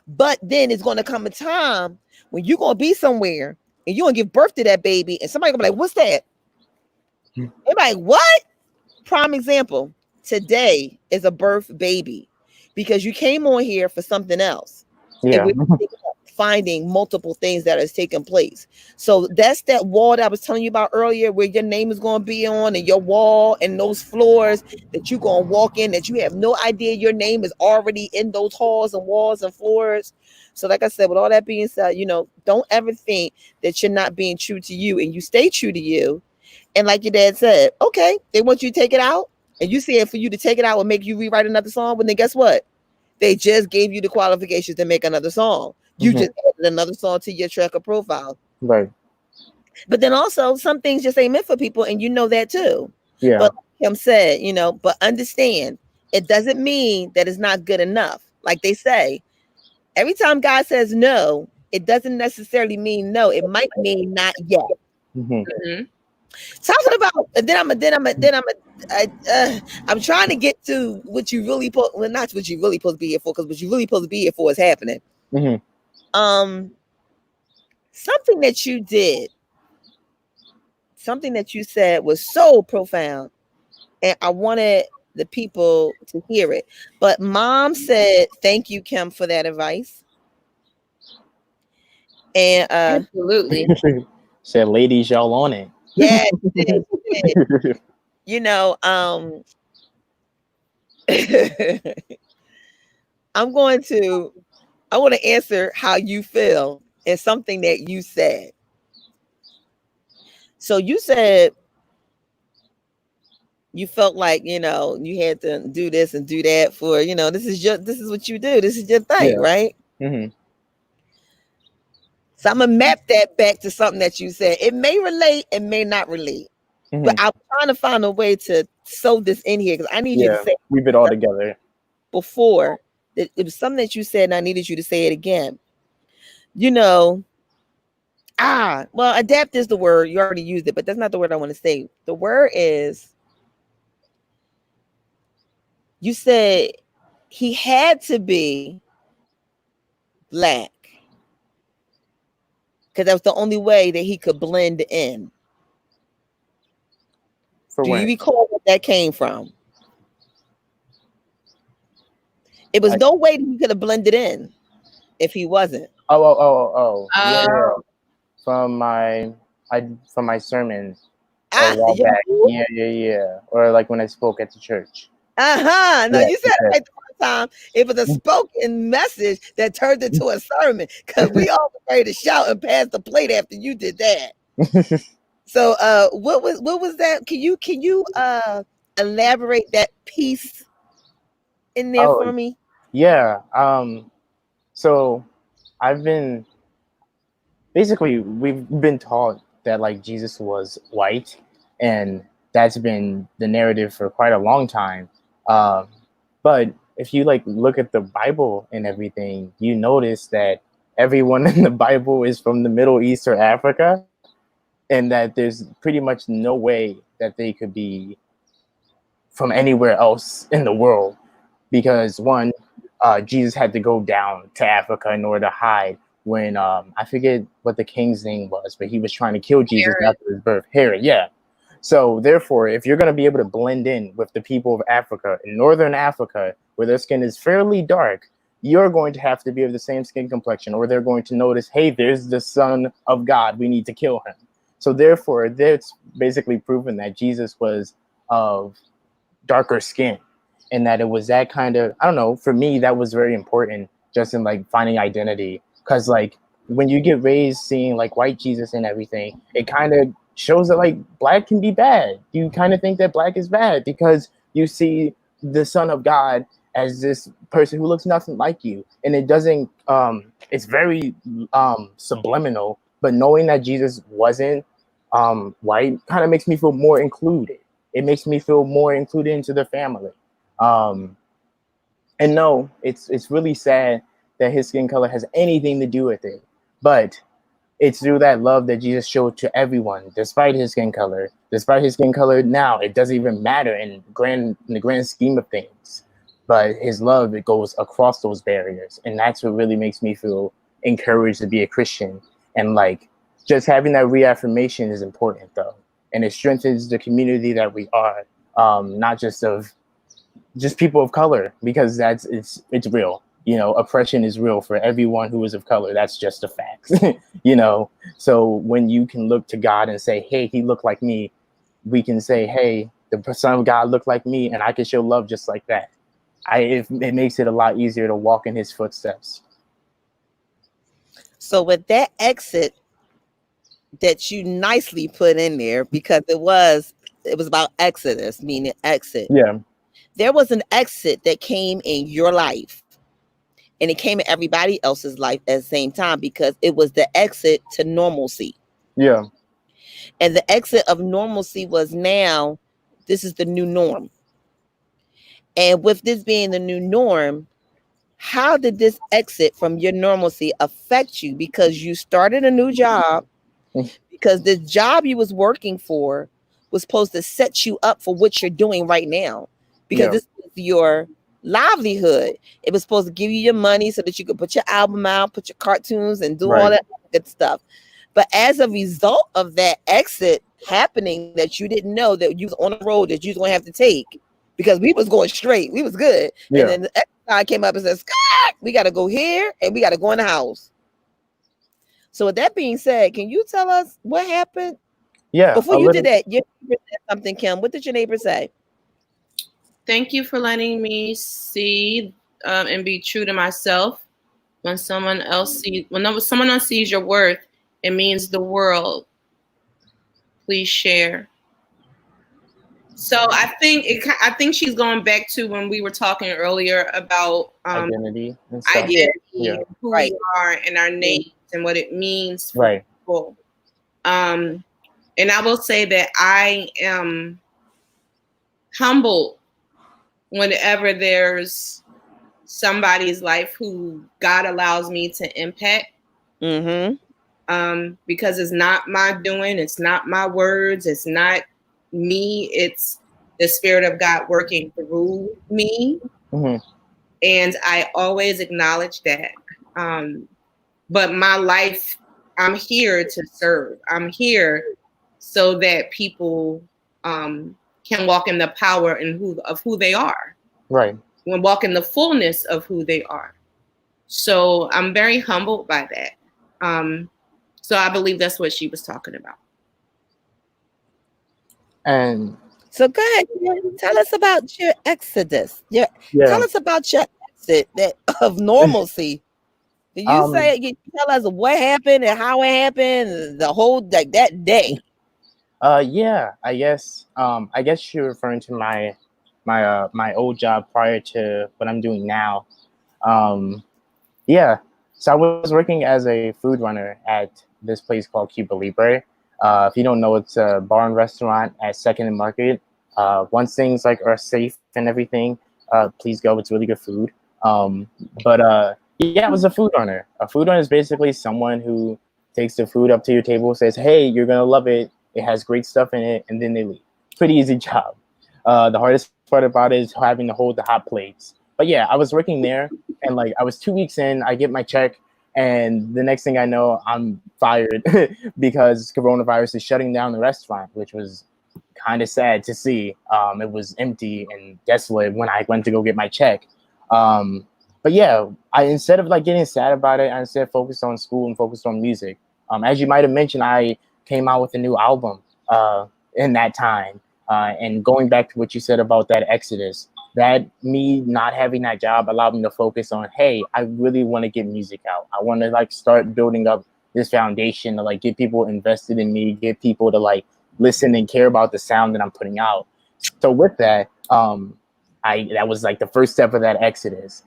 But then it's going to come a time when you're going to be somewhere and you're going to give birth to that baby, and somebody going to be like, what's that? They're like, what? Prime example. Today is a birth baby. because you came on here for something else. Yeah. And we're finding multiple things that has taken place. So that's that wall that I was telling you about earlier, where your name is going to be on, and your wall and those floors that you're going to walk in, that you have no idea your name is already in those halls and walls and floors. So like I said, with all that being said, don't ever think that you're not being true to you, and you stay true to you. And like your dad said, okay, they want you to take it out, and you said for you to take it out will make you rewrite another song. But then guess what? They just gave you the qualifications to make another song. You just added another song to your tracker profile. Right. But then also some things just ain't meant for people, and you know that too. Yeah. But like him said, but understand, it doesn't mean that it's not good enough. Like they say, every time God says no, it doesn't necessarily mean no. It might mean not yet. Talking about, I'm trying to get to what you really put. Well, not what you really supposed to be here for, because what you really supposed to be here for is happening. Something that you did, something that you said was so profound, and I wanted the people to hear it. But Mom said, "Thank you, Kim, for that advice." And absolutely, said, "Ladies, y'all on it." Yeah. I want to answer how you feel and something that you said. So you said you felt like, you had to do this and do that for, this is what you do. This is your thing, right? So I'm gonna map that back to something that you said. It may relate, it may not relate. But I'm trying to find a way to sew this in here, because I need you to say weave it all together. Before that, it was something that you said, and I needed you to say it again. Adapt is the word. You already used it, but that's not the word I want to say. The word is, you said he had to be black because that was the only way that he could blend in. Do you recall where that came from? It was no way that he could have blended in if he wasn't. Yeah. From my sermons a while back. Yeah. Or like when I spoke at the church. No, you said it right the first time. It was a spoken message that turned into a sermon, because we all were ready to shout and pass the plate after you did that. So what was that? Can you elaborate that piece in there for me? Yeah. So we've been taught that like Jesus was white, and that's been the narrative for quite a long time. But if you like look at the Bible and everything, you notice that everyone in the Bible is from the Middle East or Africa, and that there's pretty much no way that they could be from anywhere else in the world, because one, Jesus had to go down to Africa in order to hide when I forget what the king's name was, but he was trying to kill Jesus after his birth. Herod, yeah. So therefore, if you're going to be able to blend in with the people of Africa, in northern Africa, where their skin is fairly dark, you're going to have to be of the same skin complexion, or they're going to notice, hey, there's the Son of God, we need to kill him. So therefore, that's basically proven that Jesus was of darker skin, and that it was that kind of, I don't know, for me, that was very important just in like finding identity. Because like when you get raised seeing like white Jesus and everything, it kind of shows that like black can be bad. You kind of think that black is bad because you see the Son of God as this person who looks nothing like you, and it doesn't it's very subliminal, but knowing that Jesus wasn't white kind of makes me feel more included. It makes me feel more included into the family. And no, it's really sad that his skin color has anything to do with it, but it's through that love that Jesus showed to everyone, despite his skin color. Despite his skin color now, it doesn't even matter in the grand scheme of things. But his love, it goes across those barriers. And that's what really makes me feel encouraged to be a Christian. And like, just having that reaffirmation is important though. And it strengthens the community that we are, not just of just people of color, because it's real. You know, oppression is real for everyone who is of color. That's just a fact. You know, so when you can look to God and say, hey, he looked like me, we can say, hey, the Son of God looked like me, and I can show love just like that. It makes it a lot easier to walk in his footsteps. So with that exit that you nicely put in there, because it was about exodus, meaning exit. Yeah. There was an exit that came in your life, and it came in everybody else's life at the same time, because it was the exit to normalcy. Yeah. And the exit of normalcy was, now this is the new norm. And with this being the new norm, how did this exit from your normalcy affect you? Because you started a new job, because the job you was working for was supposed to set you up for what you're doing right now, because this is your livelihood. It was supposed to give you your money so that you could put your album out, put your cartoons, and do all that good stuff. But as a result of that exit happening, that you didn't know that you was on a road that you was going to have to take, because we was going straight, we was good, and then the guy came up and said, Scott, we got to go here and we got to go in the house. So with that being said, can you tell us what happened? Yeah. Before you did that, your neighbor said something, Kim. What did your neighbor say? Thank you for letting me see and be true to myself. When someone else sees your worth, it means the world. Please share. So I think she's going back to when we were talking earlier about identity, and stuff. Who we are, and our names, and what it means for people. And I will say that I am humbled whenever there's somebody's life who God allows me to impact. Because it's not my doing, it's not my words, it's not me, it's the Spirit of God working through me. And I always acknowledge that. But my life, I'm here to serve. I'm here so that people can walk in the power of who they are. Right. When walk in the fullness of who they are. So I'm very humbled by that. So I believe that's what she was talking about. And so go ahead, tell us about your exodus. Tell us about your exit of normalcy. Can you say, you tell us what happened and how it happened, the whole that day? Yeah, I guess you're referring to my old job prior to what I'm doing now. Yeah, so I was working as a food runner at this place called Cuba Libre. If you don't know, it's a bar and restaurant at 2nd and Market. Once things like are safe and everything, please go. It's really good food. Yeah, I was a food runner. A food runner is basically someone who takes the food up to your table, says, "Hey, you're gonna love it. It has great stuff in it," and then they leave. Pretty easy job. The hardest part about it is having to hold the hot plates. But yeah, I was working there, and like I was 2 weeks in, I get my check, and the next thing I know, I'm fired because coronavirus is shutting down the restaurant, which was kind of sad to see. It was empty and desolate when I went to go get my check. But yeah, I instead of like getting sad about it, I instead focused on school and focused on music. As you might have mentioned, I came out with a new album in that time. And going back to what you said about that exodus, that me not having that job allowed me to focus on, hey, I really want to get music out. I want to like start building up this foundation to like get people invested in me, get people to like listen and care about the sound that I'm putting out. So with that, that was like the first step of that exodus,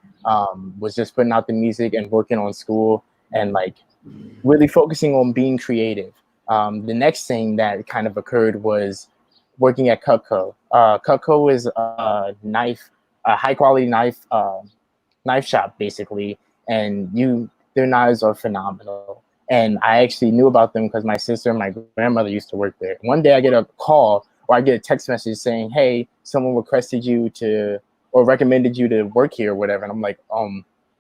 was just putting out the music and working on school and like really focusing on being creative. The next thing that kind of occurred was working at Cutco. Cutco is a high quality knife shop basically, and their knives are phenomenal. And I actually knew about them because my sister and my grandmother used to work there. One day I get a call or I get a text message saying, "Hey, someone requested you to or recommended you to work here or whatever." And I'm like,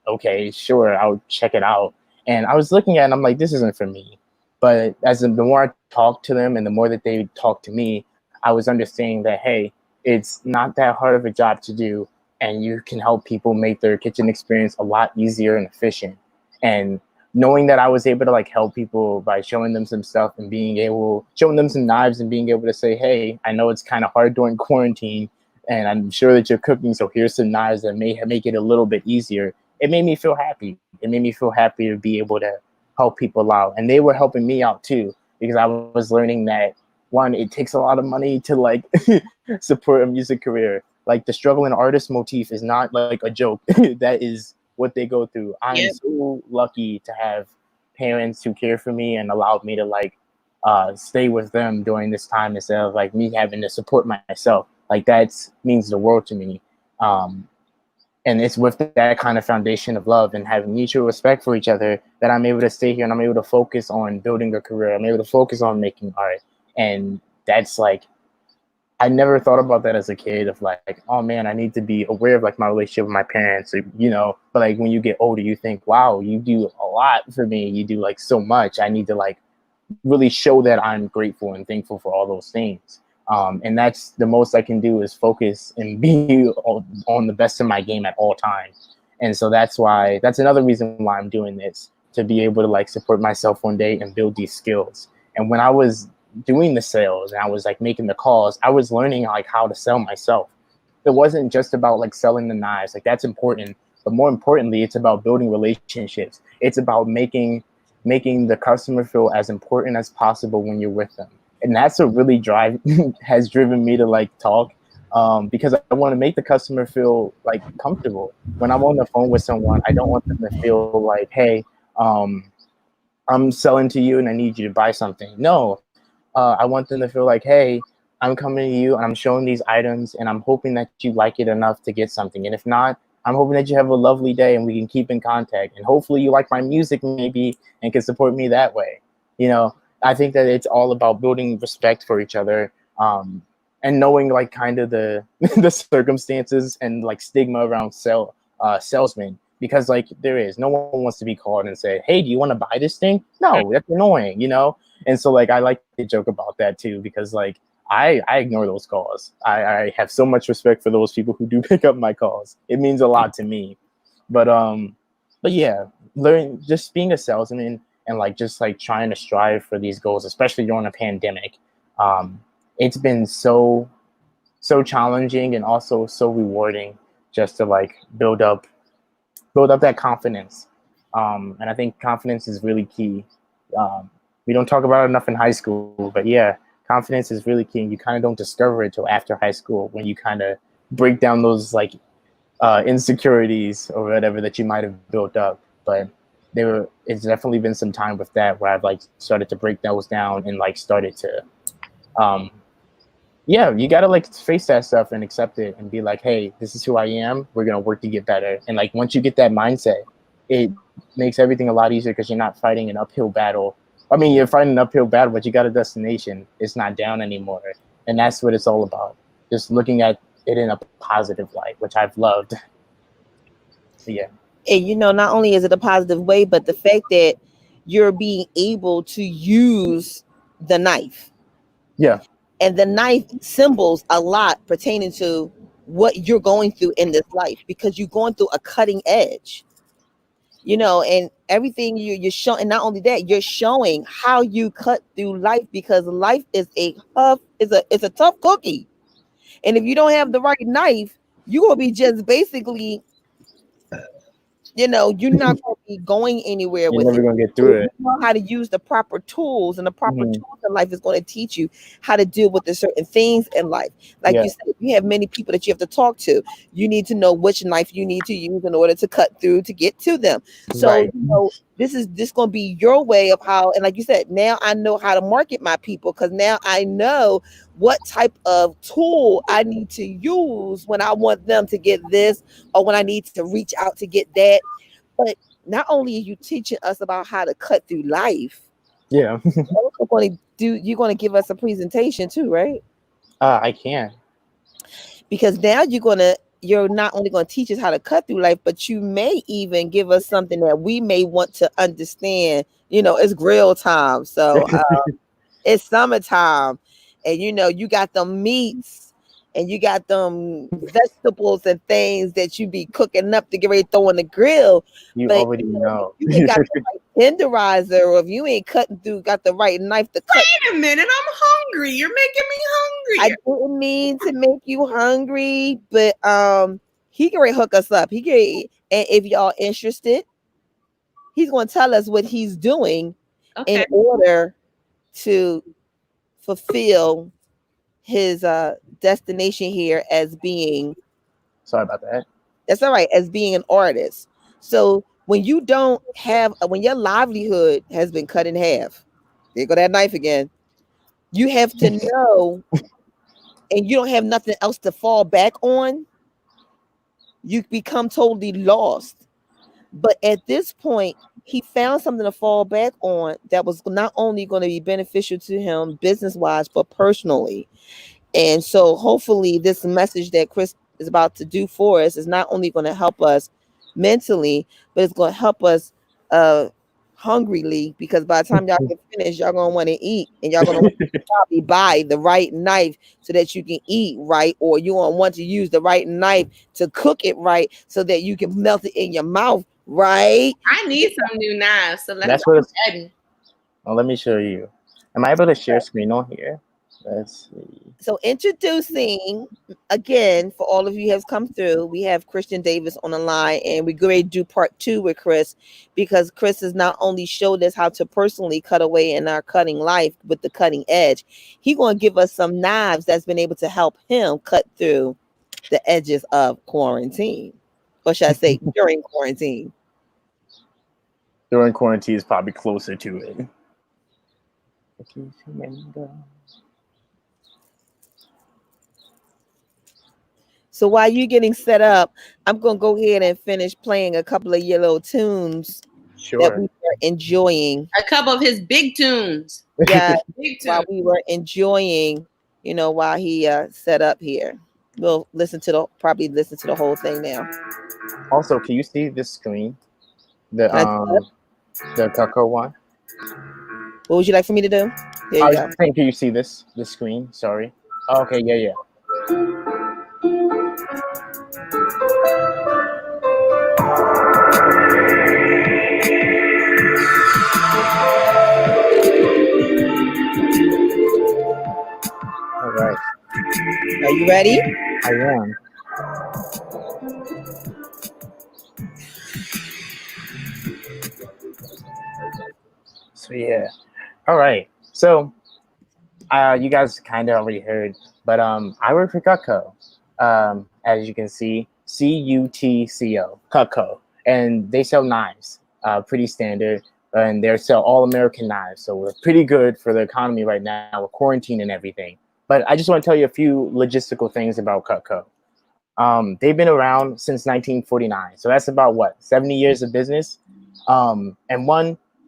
okay, sure, I'll check it out. And I was looking at it and I'm like, this isn't for me. But the more I talked to them and the more that they talked to me, I was understanding that, hey, it's not that hard of a job to do. and you can help people make their kitchen experience a lot easier and efficient. And knowing that I was able to like help people by showing them some stuff and showing them some knives and being able to say, hey, I know it's kind of hard during quarantine and I'm sure that you're cooking, so here's some knives that may make it a little bit easier. It made me feel happy. It made me feel happy to be able to help people out. And they were helping me out too, because I was learning that, one, it takes a lot of money to like support a music career. Like the struggling artist motif is not like a joke. That is what they go through. I'm so lucky to have parents who care for me and allowed me to like stay with them during this time instead of like me having to support myself. Like that means the world to me. And it's with that kind of foundation of love and having mutual respect for each other that I'm able to stay here and I'm able to focus on building a career. I'm able to focus on making art. And that's like, I never thought about that as a kid of like, oh man, I need to be aware of like my relationship with my parents, or, you know, but like when you get older, you think, wow, you do a lot for me. You do like so much. I need to like really show that I'm grateful and thankful for all those things. And that's the most I can do is focus and be on the best of my game at all times. And so that's another reason why I'm doing this, to be able to like support myself one day and build these skills. And when I was doing the sales and I was like making the calls, I was learning like how to sell myself. It wasn't just about like selling the knives, like that's important, but more importantly, it's about building relationships. It's about making the customer feel as important as possible when you're with them. And that's what really has driven me to like talk, because I want to make the customer feel like comfortable. When I'm on the phone with someone, I don't want them to feel like, hey, I'm selling to you and I need you to buy something. No, I want them to feel like, hey, I'm coming to you and I'm showing these items and I'm hoping that you like it enough to get something. And if not, I'm hoping that you have a lovely day and we can keep in contact. And hopefully you like my music maybe and can support me that way. You know, I think that it's all about building respect for each other, and knowing like kind of the the circumstances and like stigma around salesmen. Because like no one wants to be called and say, hey, do you want to buy this thing? No, that's annoying, you know? And so like I like to joke about that too, because like I ignore those calls. I have so much respect for those people who do pick up my calls. It means a lot to me. But yeah, just being a salesman and like just like trying to strive for these goals, especially during a pandemic. It's been so challenging and also so rewarding just to like build up that confidence. And I think confidence is really key. We don't talk about it enough in high school, but yeah, confidence is really key. And you kind of don't discover it till after high school, when you kind of break down those like insecurities or whatever that you might have built up. But it's definitely been some time with that where I've like started to break those down and like started to, you got to like face that stuff and accept it and be like, hey, this is who I am. We're going to work to get better. And like, once you get that mindset, it makes everything a lot easier because you're not fighting an uphill battle. I mean, you're fighting an uphill battle, but you got a destination. It's not down anymore. And that's what it's all about. Just looking at it in a positive light, which I've loved. So, yeah. And, you know, not only is it a positive way, but the fact that you're being able to use the knife. Yeah. And the knife symbols a lot pertaining to what you're going through in this life, because you're going through a cutting edge, you know, and everything you're showing. And not only that, you're showing how you cut through life, because life is a tough cookie. And if you don't have the right knife, you're going to be just basically, you know, you're not going to be going anywhere with it. You're never going to get through it. You know how to use the proper tools, and the proper tools in life is going to teach you how to deal with the certain things in life. Like you said, you have many people that you have to talk to. You need to know which knife you need to use in order to cut through to get to them. So, you know, this going to be your way of how, and like you said, now I know how to market my people, because now I know what type of tool I need to use when I want them to get this, or when I need to reach out to get that. But not only are you teaching us about how to cut through life, you're also going to give us a presentation too, right? I can. Because now you're not only going to teach us how to cut through life, but you may even give us something that we may want to understand. You know, it's grill time, so it's summertime, and you know, you got the meats and you got them vegetables and things that you be cooking up to get ready to throw on the grill. You But already know. you ain't got the right tenderizer, or if you ain't cutting through, got the right knife to cut. Wait a minute, I'm hungry. You're making me I hungry. didn't mean to make you hungry, but he can hook us up. He can, and if y'all interested, he's going to tell us what he's doing in Okay. order to fulfill his destination here as being, Sorry about that. that's all right, as being an artist. So when you don't have, when your livelihood has been cut in half, there go that knife again, you have to know, and you don't have nothing else to fall back on, you become totally lost. But at this point, he found something to fall back on that was not only going to be beneficial to him business wise, but personally. And so hopefully this message that Chris is about to do for us is not only going to help us mentally, but it's going to help us hungrily, because by the time y'all get finished, y'all going to want to eat, and y'all going to probably buy the right knife so that you can eat right, or you want to use the right knife to cook it right so that you can melt it in your mouth right. I need some new knives, so let's That's go what it's. ahead. Well, let me show you. Am I able to share screen on here? Let's see. So introducing again, for all of you who have come through, we have Christian Davis on the line, and we're going to do part 2 with Chris, because Chris has not only showed us how to personally cut away in our cutting life with the cutting edge, he's going to give us some knives that's been able to help him cut through the edges of quarantine, or should I say during quarantine. During quarantine is probably closer to it. So while you're getting set up, I'm going to go ahead and finish playing a couple of your little tunes that we were enjoying. A couple of his big tunes. Yeah, Big tunes. while we were enjoying, while he set up here. We'll probably listen to the whole thing now. Also, can you see this screen? The Cutco one. What would you like for me to do? There you go. Can you see this screen? Sorry. Oh, okay, yeah. All right. Are you ready? I am. So yeah. All right. So you guys kind of already heard, but I work for Cutco. As you can see, Cutco, Cutco, and they sell knives. Pretty standard, and they sell all American knives. So we're pretty good for the economy right now with quarantine and everything. But I just want to tell you a few logistical things about Cutco. They've been around since 1949, so that's about 70 years of business. And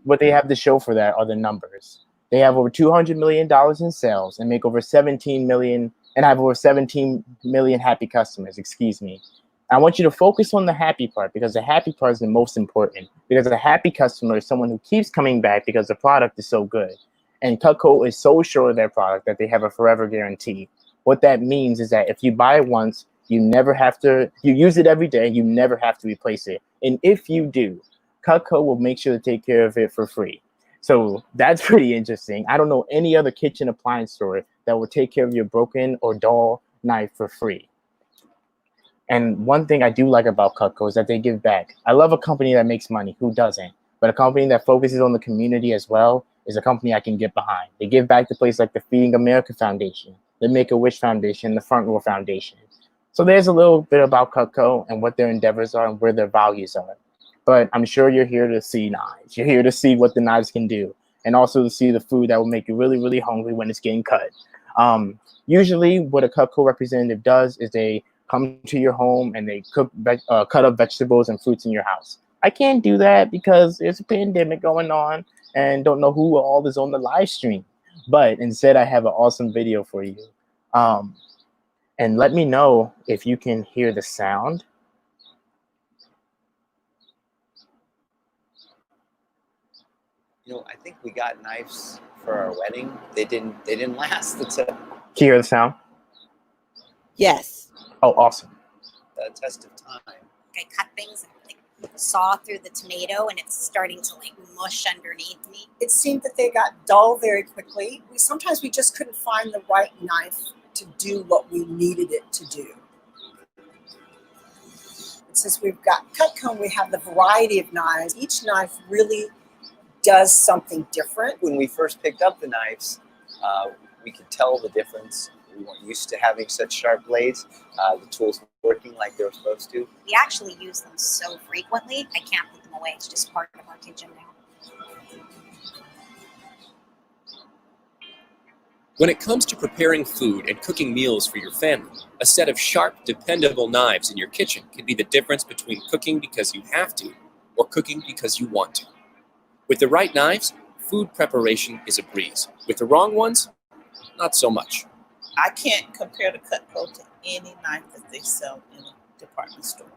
what they have to show for that are the numbers. They have over $200 million in sales and make over 17 million, and have over 17 million happy customers. Excuse me. I want you to focus on the happy part, because the happy part is the most important. Because a happy customer is someone who keeps coming back because the product is so good. And Cutco is so sure of their product that they have a forever guarantee. What that means is that if you buy it once, you use it every day, you never have to replace it. And if you do, Cutco will make sure to take care of it for free. So that's pretty interesting. I don't know any other kitchen appliance store that will take care of your broken or dull knife for free. And one thing I do like about Cutco is that they give back. I love a company that makes money. Who doesn't? But a company that focuses on the community as well is a company I can get behind. They give back to places like the Feeding America Foundation, the Make-A-Wish Foundation, the Front Row Foundation. So there's a little bit about Cutco and what their endeavors are and where their values are. But I'm sure you're here to see knives. You're here to see what the knives can do, and also to see the food that will make you really, really hungry when it's getting cut. Usually what a Cutco representative does is they come to your home and they cut up vegetables and fruits in your house. I can't do that because there's a pandemic going on and don't know who all is on the live stream. But instead, I have an awesome video for you. And let me know if you can hear the sound. I think we got knives for our wedding. They didn't last. Can you hear the sound? Yes. Oh, awesome. The test of time. I cut things and like saw through the tomato, and it's starting to like mush underneath me. It seemed that they got dull very quickly. Sometimes we just couldn't find the right knife to do what we needed it to do. Since we've got Cutco, we have the variety of knives. Each knife really does something different. When we first picked up the knives, we could tell the difference. We weren't used to having such sharp blades. The tools were working like they were supposed to. We actually use them so frequently, I can't put them away. It's just part of our kitchen now. When it comes to preparing food and cooking meals for your family, a set of sharp, dependable knives in your kitchen can be the difference between cooking because you have to or cooking because you want to. With the right knives, food preparation is a breeze. With the wrong ones, not so much. I can't compare the Cutco to any knife that they sell in a department store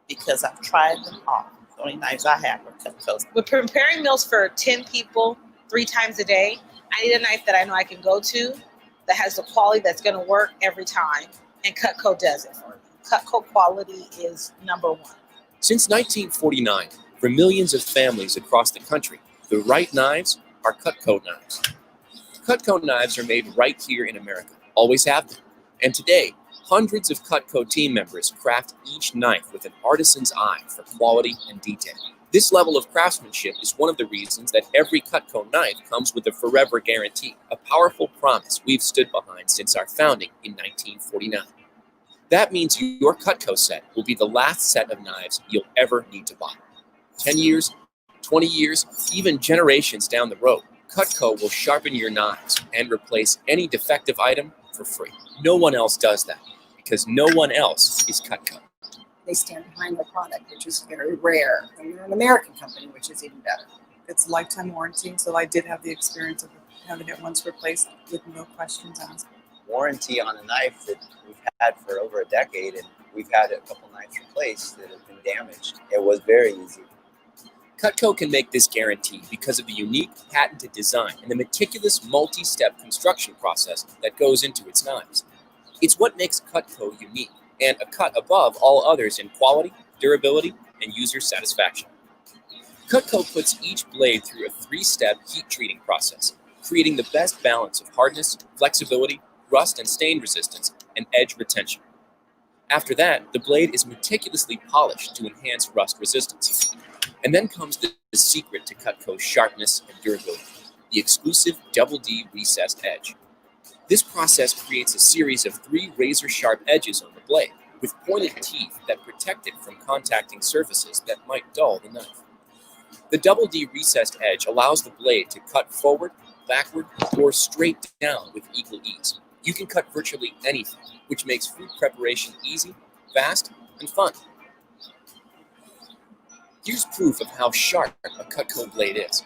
because I've tried them all. The only knives I have are Cutco's. With preparing meals for 10 people 3 times a day, I need a knife that I know I can go to that has the quality that's going to work every time, and Cutco does it for me. Cutco quality is number one. Since 1949, for millions of families across the country, the right knives are Cutco knives. Cutco knives are made right here in America, always have been. And today, hundreds of Cutco team members craft each knife with an artisan's eye for quality and detail. This level of craftsmanship is one of the reasons that every Cutco knife comes with a forever guarantee, a powerful promise we've stood behind since our founding in 1949. That means your Cutco set will be the last set of knives you'll ever need to buy. 10 years, 20 years, even generations down the road, Cutco will sharpen your knives and replace any defective item for free. No one else does that because no one else is Cutco. They stand behind their product, which is very rare. And they're an American company, which is even better. It's lifetime warranty, so I did have the experience of having it once replaced with no questions asked. Warranty on a knife that we've had for over a decade, and we've had a couple knives replaced that have been damaged. It was very easy. Cutco can make this guarantee because of the unique patented design and the meticulous multi-step construction process that goes into its knives. It's what makes Cutco unique and a cut above all others in quality, durability, and user satisfaction. Cutco puts each blade through a 3-step heat treating process, creating the best balance of hardness, flexibility, rust and stain resistance, and edge retention. After that, the blade is meticulously polished to enhance rust resistance. And then comes the secret to Cutco's sharpness and durability, the exclusive Double D recessed edge. This process creates a series of 3 razor-sharp edges on the blade, with pointed teeth that protect it from contacting surfaces that might dull the knife. The Double D recessed edge allows the blade to cut forward, backward, or straight down with equal ease. You can cut virtually anything, which makes food preparation easy, fast, and fun. Here's proof of how sharp a Cutco blade is.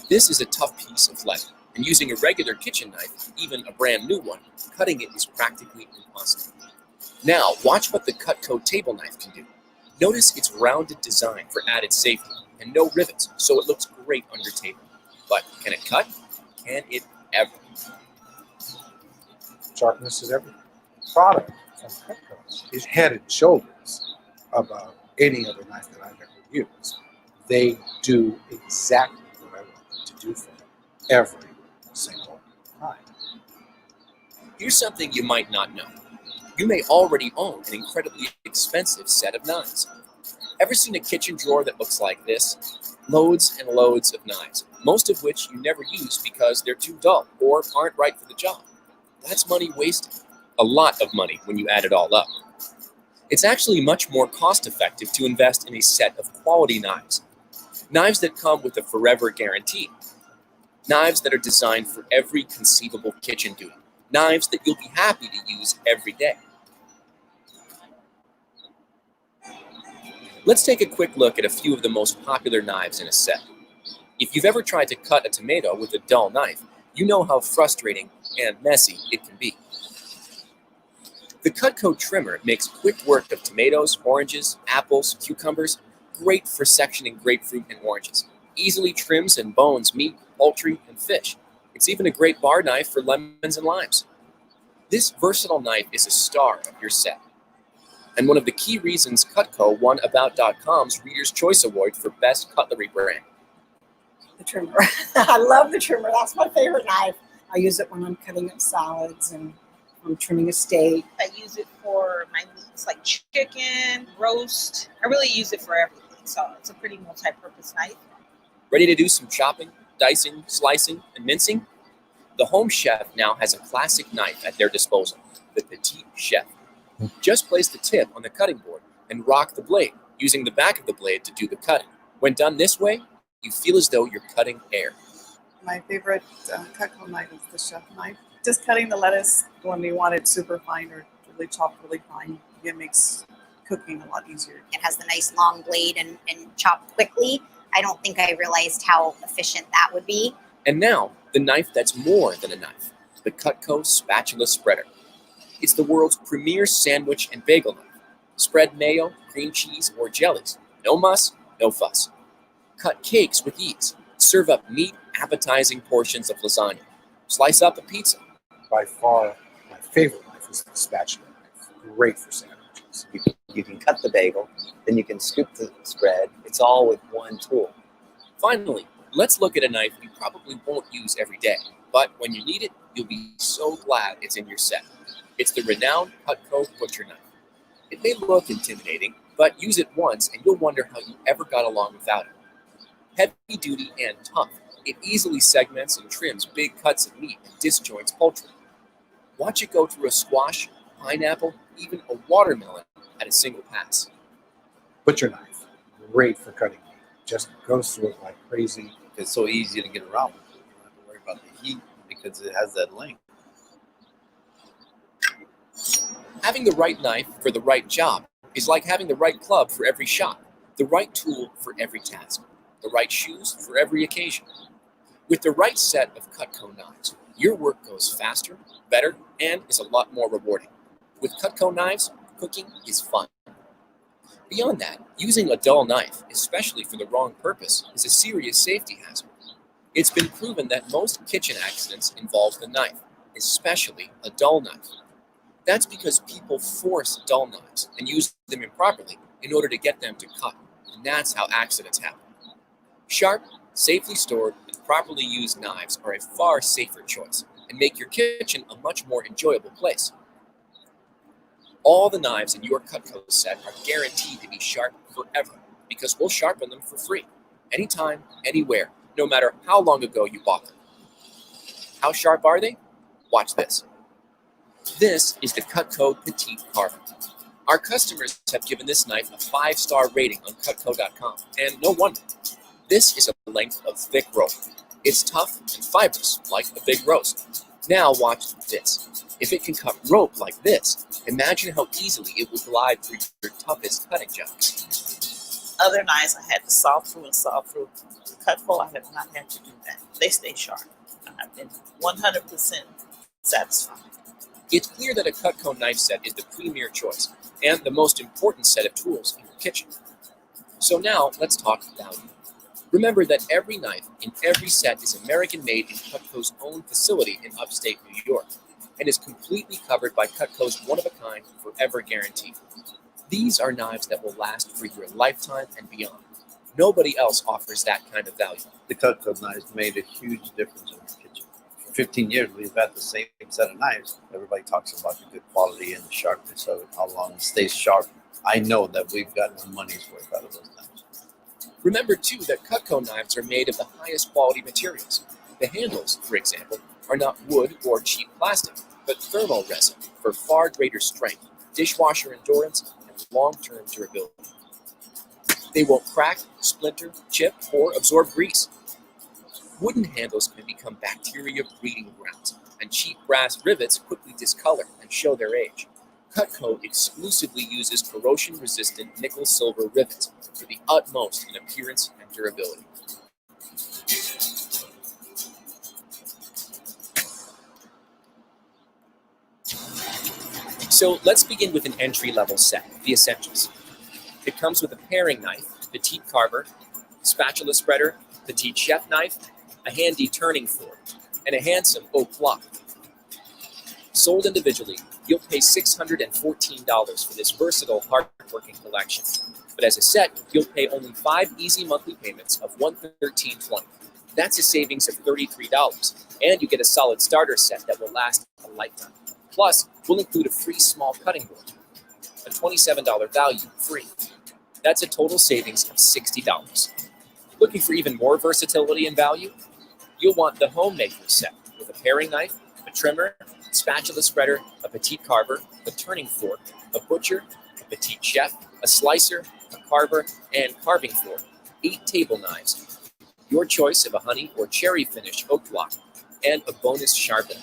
This is a tough piece of lead, and using a regular kitchen knife, even a brand new one, cutting it is practically impossible. Now, watch what the Cutco table knife can do. Notice its rounded design for added safety, and no rivets, so it looks great on your table. But can it cut? Can it ever? Sharpness is everything. Product from Cutco is head and shoulders above any other knife that I've ever used. They do exactly what I want them to do for them every single time. Here's something you might not know. You may already own an incredibly expensive set of knives. Ever seen a kitchen drawer that looks like this? Loads and loads of knives, most of which you never use because they're too dull or aren't right for the job. That's money wasted. A lot of money when you add it all up. It's actually much more cost-effective to invest in a set of quality knives. Knives that come with a forever guarantee. Knives that are designed for every conceivable kitchen duty. Knives that you'll be happy to use every day. Let's take a quick look at a few of the most popular knives in a set. If you've ever tried to cut a tomato with a dull knife, you know how frustrating and messy it can be. The Cutco trimmer makes quick work of tomatoes, oranges, apples, cucumbers, great for sectioning grapefruit and oranges. Easily trims and bones meat, poultry, and fish. It's even a great bar knife for lemons and limes. This versatile knife is a star of your set, and one of the key reasons Cutco won About.com's Reader's Choice Award for Best Cutlery Brand. The trimmer. I love the trimmer. That's my favorite knife. I use it when I'm cutting up salads and I'm trimming a steak. I use it for my meats like chicken, roast. I really use it for everything. So it's a pretty multi-purpose knife. Ready to do some chopping, dicing, slicing, and mincing? The Home Chef now has a classic knife at their disposal, the Petite Chef. Just place the tip on the cutting board and rock the blade, using the back of the blade to do the cutting. When done this way, you feel as though you're cutting air. My favorite Cutco knife is the chef knife. Just cutting the lettuce when we want it super fine or really chopped really fine, it makes cooking a lot easier. It has the nice long blade and chopped quickly. I don't think I realized how efficient that would be. And now, the knife that's more than a knife, the Cutco Spatula Spreader. It's the world's premier sandwich and bagel knife. Spread mayo, cream cheese, or jellies. No muss, no fuss. Cut cakes with ease. Serve up neat, appetizing portions of lasagna. Slice up a pizza. By far, my favorite knife is the spatula knife. Great for sandwiches. You can cut the bagel, then you can scoop the spread. It's all with one tool. Finally, let's look at a knife you probably won't use every day, but when you need it, you'll be so glad it's in your set. It's the renowned Cutco Butcher Knife. It may look intimidating, but use it once and you'll wonder how you ever got along without it. Heavy duty and tough, it easily segments and trims big cuts of meat and disjoints poultry. Watch it go through a squash, pineapple, even a watermelon at a single pass. Butcher knife, great for cutting meat. Just goes through it like crazy. It's so easy to get around with it. You don't have to worry about the heat because it has that length. Having the right knife for the right job is like having the right club for every shot, the right tool for every task, the right shoes for every occasion. With the right set of Cutco knives, your work goes faster, better, and is a lot more rewarding. With Cutco knives, cooking is fun. Beyond that, using a dull knife, especially for the wrong purpose, is a serious safety hazard. It's been proven that most kitchen accidents involve the knife, especially a dull knife. That's because people force dull knives and use them improperly in order to get them to cut, and that's how accidents happen. Sharp, safely stored, and properly used knives are a far safer choice and make your kitchen a much more enjoyable place. All the knives in your Cutco set are guaranteed to be sharp forever because we'll sharpen them for free, anytime, anywhere, no matter how long ago you bought them. How sharp are they? Watch this. This is the Cutco Petite Carver. Our customers have given this knife a 5-star rating on Cutco.com, and no wonder. This is a length of thick rope. It's tough and fibrous, like a big roast. Now watch this. If it can cut rope like this, imagine how easily it will glide through your toughest cutting jobs. Other knives I had to saw through and saw through. Cutco, I have not had to do that. They stay sharp. I've been 100% satisfied. It's clear that a Cutco knife set is the premier choice and the most important set of tools in your kitchen. So now let's talk value. Remember that every knife in every set is American-made in Cutco's own facility in upstate New York and is completely covered by Cutco's one-of-a-kind forever guarantee. These are knives that will last for your lifetime and beyond. Nobody else offers that kind of value. The Cutco knives made a huge difference in the kitchen. For 15 years, we've had the same set of knives. Everybody talks about the good quality and the sharpness of it, how long it stays sharp. I know that we've gotten our money's worth out of those knives. Remember, too, that Cutco knives are made of the highest quality materials. The handles, for example, are not wood or cheap plastic, but thermal resin for far greater strength, dishwasher endurance, and long-term durability. They won't crack, splinter, chip, or absorb grease. Wooden handles can become bacteria breeding grounds, and cheap brass rivets quickly discolor and show their age. Cutco exclusively uses corrosion-resistant nickel-silver rivets for the utmost in appearance and durability. So let's begin with an entry-level set, the essentials. It comes with a paring knife, Petite Carver, spatula spreader, Petite Chef knife, a handy turning fork, and a handsome oak block. Sold individually, you'll pay $614 for this versatile, hard-working collection. But as a set, you'll pay only 5 easy monthly payments of $113.20. That's a savings of $33, and you get a solid starter set that will last a lifetime. Plus, we'll include a free small cutting board, a $27 value, free. That's a total savings of $60. Looking for even more versatility and value? You'll want the Homemaker set with a paring knife, a trimmer, spatula spreader, a petite carver, a turning fork, a butcher, a petite chef, a slicer, a carver, and carving fork, 8 table knives, your choice of a honey or cherry finish oak block, and a bonus sharpener.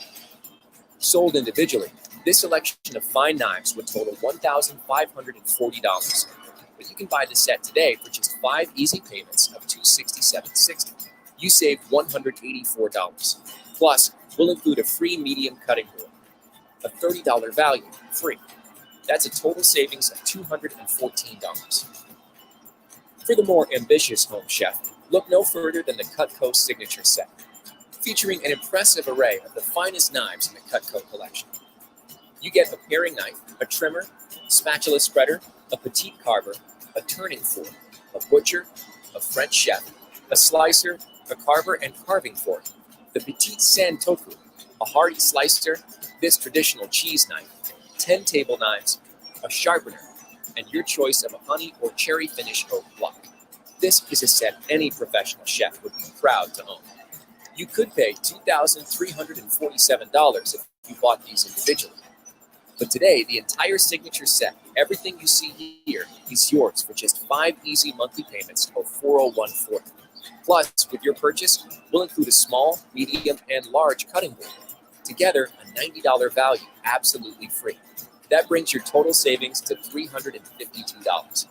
Sold individually, this selection of fine knives would total $1,540, but you can buy the set today for just 5 easy payments of $267.60. You save $184. Plus, we'll include a free medium cutting board, a $30 value, free. That's a total savings of $214. For the more ambitious home chef, look no further than the Cutco Signature Set, featuring an impressive array of the finest knives in the Cutco collection. You get a paring knife, a trimmer, spatula spreader, a petite carver, a turning fork, a butcher, a French chef, a slicer, a carver and carving fork, the petite santoku, a hearty slicer, this traditional cheese knife, 10 table knives, a sharpener, and your choice of a honey or cherry finish oak block. This is a set any professional chef would be proud to own. You could pay $2,347 if you bought these individually. But today, the entire signature set, everything you see here, is yours for just 5 easy monthly payments of $401.40. Plus, with your purchase, we'll include a small, medium, and large cutting board. Together, a $90 value, absolutely free. That brings your total savings to $352.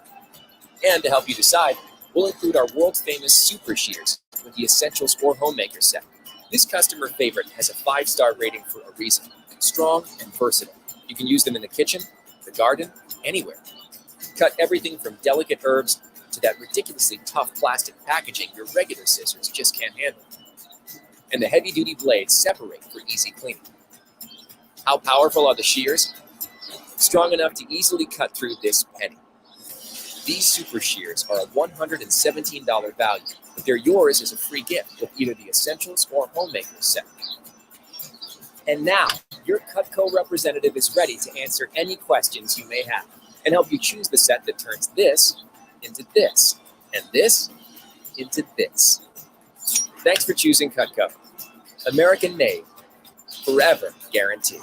And to help you decide, we'll include our world-famous Super Shears with the Essentials or Homemaker set. This customer favorite has a 5-star rating for a reason. Strong and versatile. You can use them in the kitchen, the garden, anywhere. Cut everything from delicate herbs to that ridiculously tough plastic packaging your regular scissors just can't handle. And the heavy-duty blades separate for easy cleaning. How powerful are the shears? Strong enough to easily cut through this penny. These Super Shears are a $117 value, but they're yours as a free gift with either the Essentials or Homemaker set. And now, your Cutco representative is ready to answer any questions you may have and help you choose the set that turns this into this, and this into this. Thanks for choosing Cutco. American made, forever guaranteed.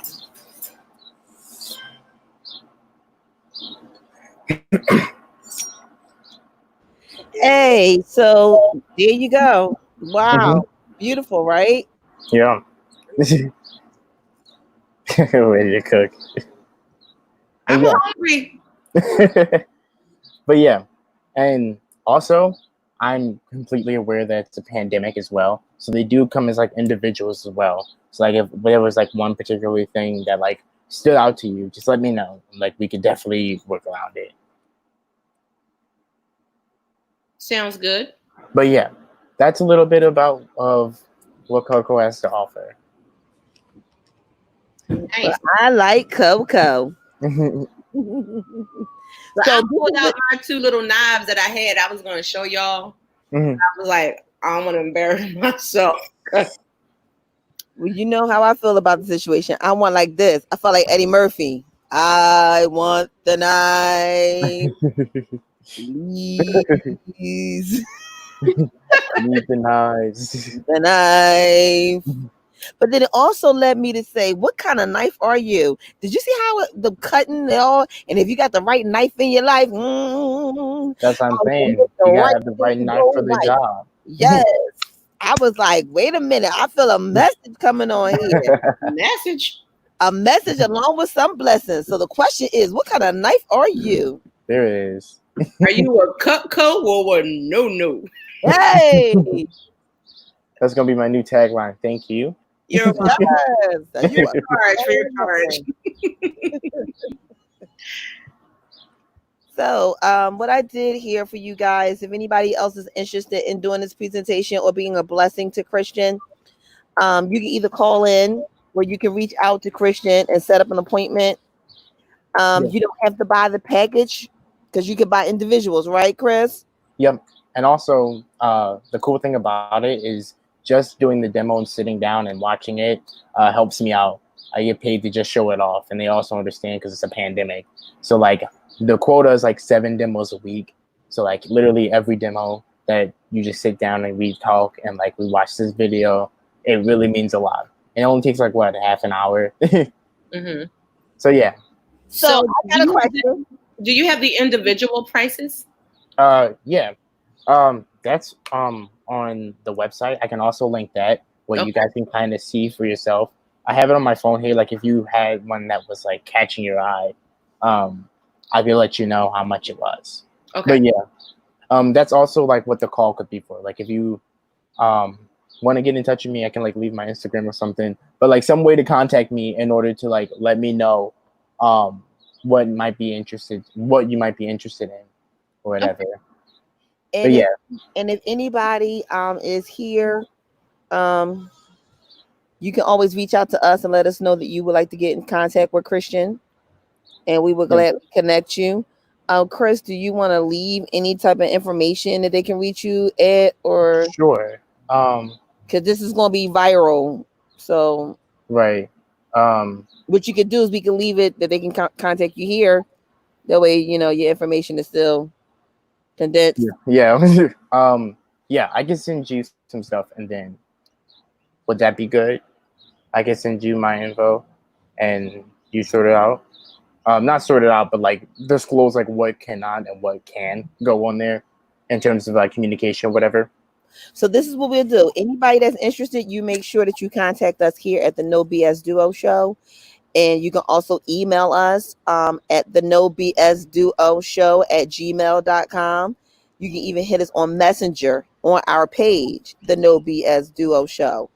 Hey, so there you go. Wow. Beautiful, right? Yeah. Ready to cook. I'm Yeah. hungry. But yeah, and also I'm completely aware that it's a pandemic as well, so they do come as like individuals as well. So like if there was like one particular thing that like stood out to you, just let me know. Like we could definitely work around it. Sounds good. But yeah, that's a little bit about of what Cutco has to offer. Nice. I like Coco. So I pulled out my 2 little knives that I had. I was going to show y'all. I was like, I don't want to embarrass myself. Well, you know how I feel about the situation. I want like this. I felt like Eddie Murphy. I want the knife. Please. Need the knives. The knife. But then it also led me to say, what kind of knife are you? Did you see how the cutting and all? And if you got the right knife in your life, that's what I'm saying. You gotta have the right knife for the job. Yes. I was like, wait a minute. I feel a message coming on here. A message along with some blessings. So the question is, what kind of knife are you? There it is. Are you a Cutco or a no? Hey. That's gonna be my new tagline. Thank you. You're welcome. Yes. You're charged for your charge. So what I did here for you guys, if anybody else is interested in doing this presentation or being a blessing to Christian, you can either call in where you can reach out to Christian and set up an appointment. You don't have to buy the package because you can buy individuals, right, Chris? Yep. And also, the cool thing about it is just doing the demo and sitting down and watching it helps me out. I get paid to just show it off, and they also understand because it's a pandemic. So like the quota is like 7 demos a week. So like literally every demo that you just sit down and we talk and like we watch this video, it really means a lot. It only takes like what, half an hour. So yeah. So I got a question. Do you have the individual prices? Yeah. That's on the website. I can also link that where you guys can kind of see for yourself. I have it on my phone here. Like if you had one that was like catching your eye, I could let you know how much it was. Okay. But yeah, that's also like what the call could be for. Like if you want to get in touch with me, I can like leave my Instagram or something. But like some way to contact me in order to like let me know what you might be interested in or whatever. And but and if anybody is here, you can always reach out to us and let us know that you would like to get in contact with Christian, and we would gladly connect you. Chris, do you want to leave any type of information that they can reach you at, or sure? Because this is going to be viral, so right. What you could do is we can leave it that they can contact you here. That way, you know your information is still condensed. Yeah. Yeah. I can send you some stuff, and then would that be good? I can send you my info, and you sort it out. Not sort it out, but like disclose like what cannot and what can go on there in terms of like communication, whatever. So this is what we'll do. Anybody that's interested, you make sure that you contact us here at the No BS Duo Show. And you can also email us at the No BS Duo Show at gmail.com. You can even hit us on Messenger on our page, the No BS Duo Show.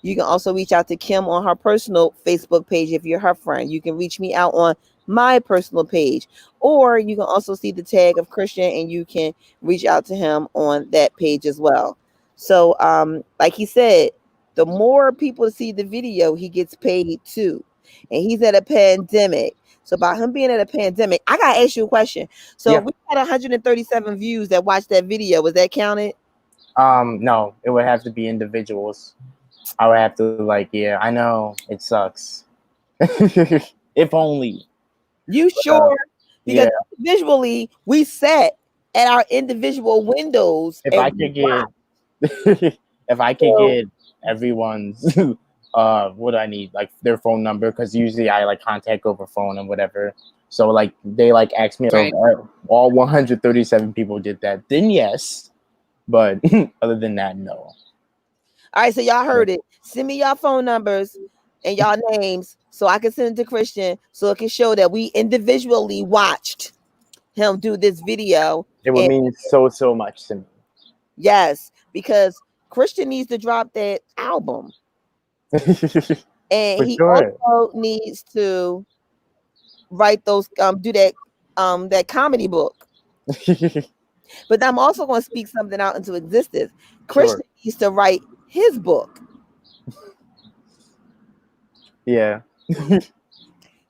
You can also reach out to Kim on her personal Facebook page if you're her friend. You can reach me out on my personal page, or you can also see the tag of Christian and you can reach out to him on that page as well. So like he said, the more people see the video, he gets paid too. And he's at a pandemic. So by him being at a pandemic, I gotta ask you a question. So if we had 137 views that watched that video, was that counted? No, it would have to be individuals. I would have to like, yeah, I know it sucks. If only. You sure? Because visually we sat at our individual windows. If I could get if I could get everyone's what I need, like their phone number, because usually I like contact over phone and whatever. So like they like asked me, so all 137 people did that, then yes. But other than that, no. All right, so y'all heard it. Send me y'all phone numbers and y'all names so I can send it to Christian so it can show that we individually watched him do this video. It would mean so much to me. Yes, because Christian needs to drop that album. And he also needs to write those do that comedy book. But I'm also going to speak something out into existence. Christian needs to write his book. Yeah.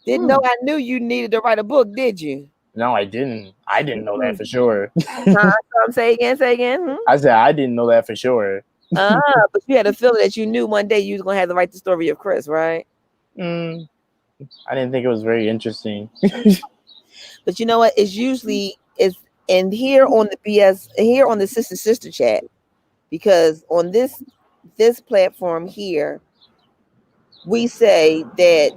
Didn't know I knew you needed to write a book, did you? No, I didn't. I didn't know that for sure. Say again. I said I didn't know that for sure. But you had a feeling that you knew one day you was gonna have to write the story of Chris, right? I didn't think it was very interesting. But you know what? It's usually and here on the BS, here on the sister chat, because on this platform here, we say that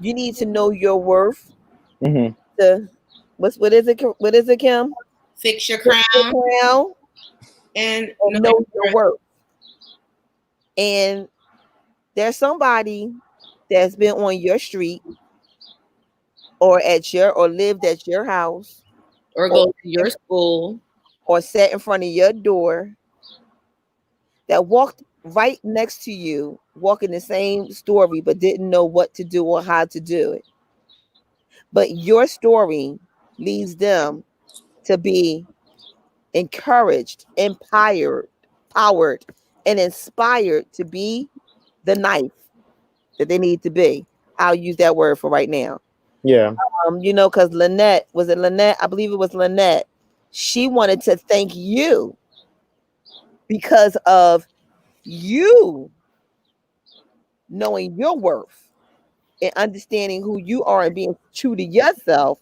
you need to know your worth. What is it, Kim? Fix your crown. And know your worth. And there's somebody that's been on your street or lived at your house or go to your school or sat in front of your door that walked right next to you, walking the same story, but didn't know what to do or how to do it. But your story leads them to be encouraged, empowered, and inspired to be the knife that they need to be. I'll use that word for right now. Yeah. You know, because Lynette, was it Lynette? I believe it was Lynette. She wanted to thank you because of you knowing your worth and understanding who you are and being true to yourself.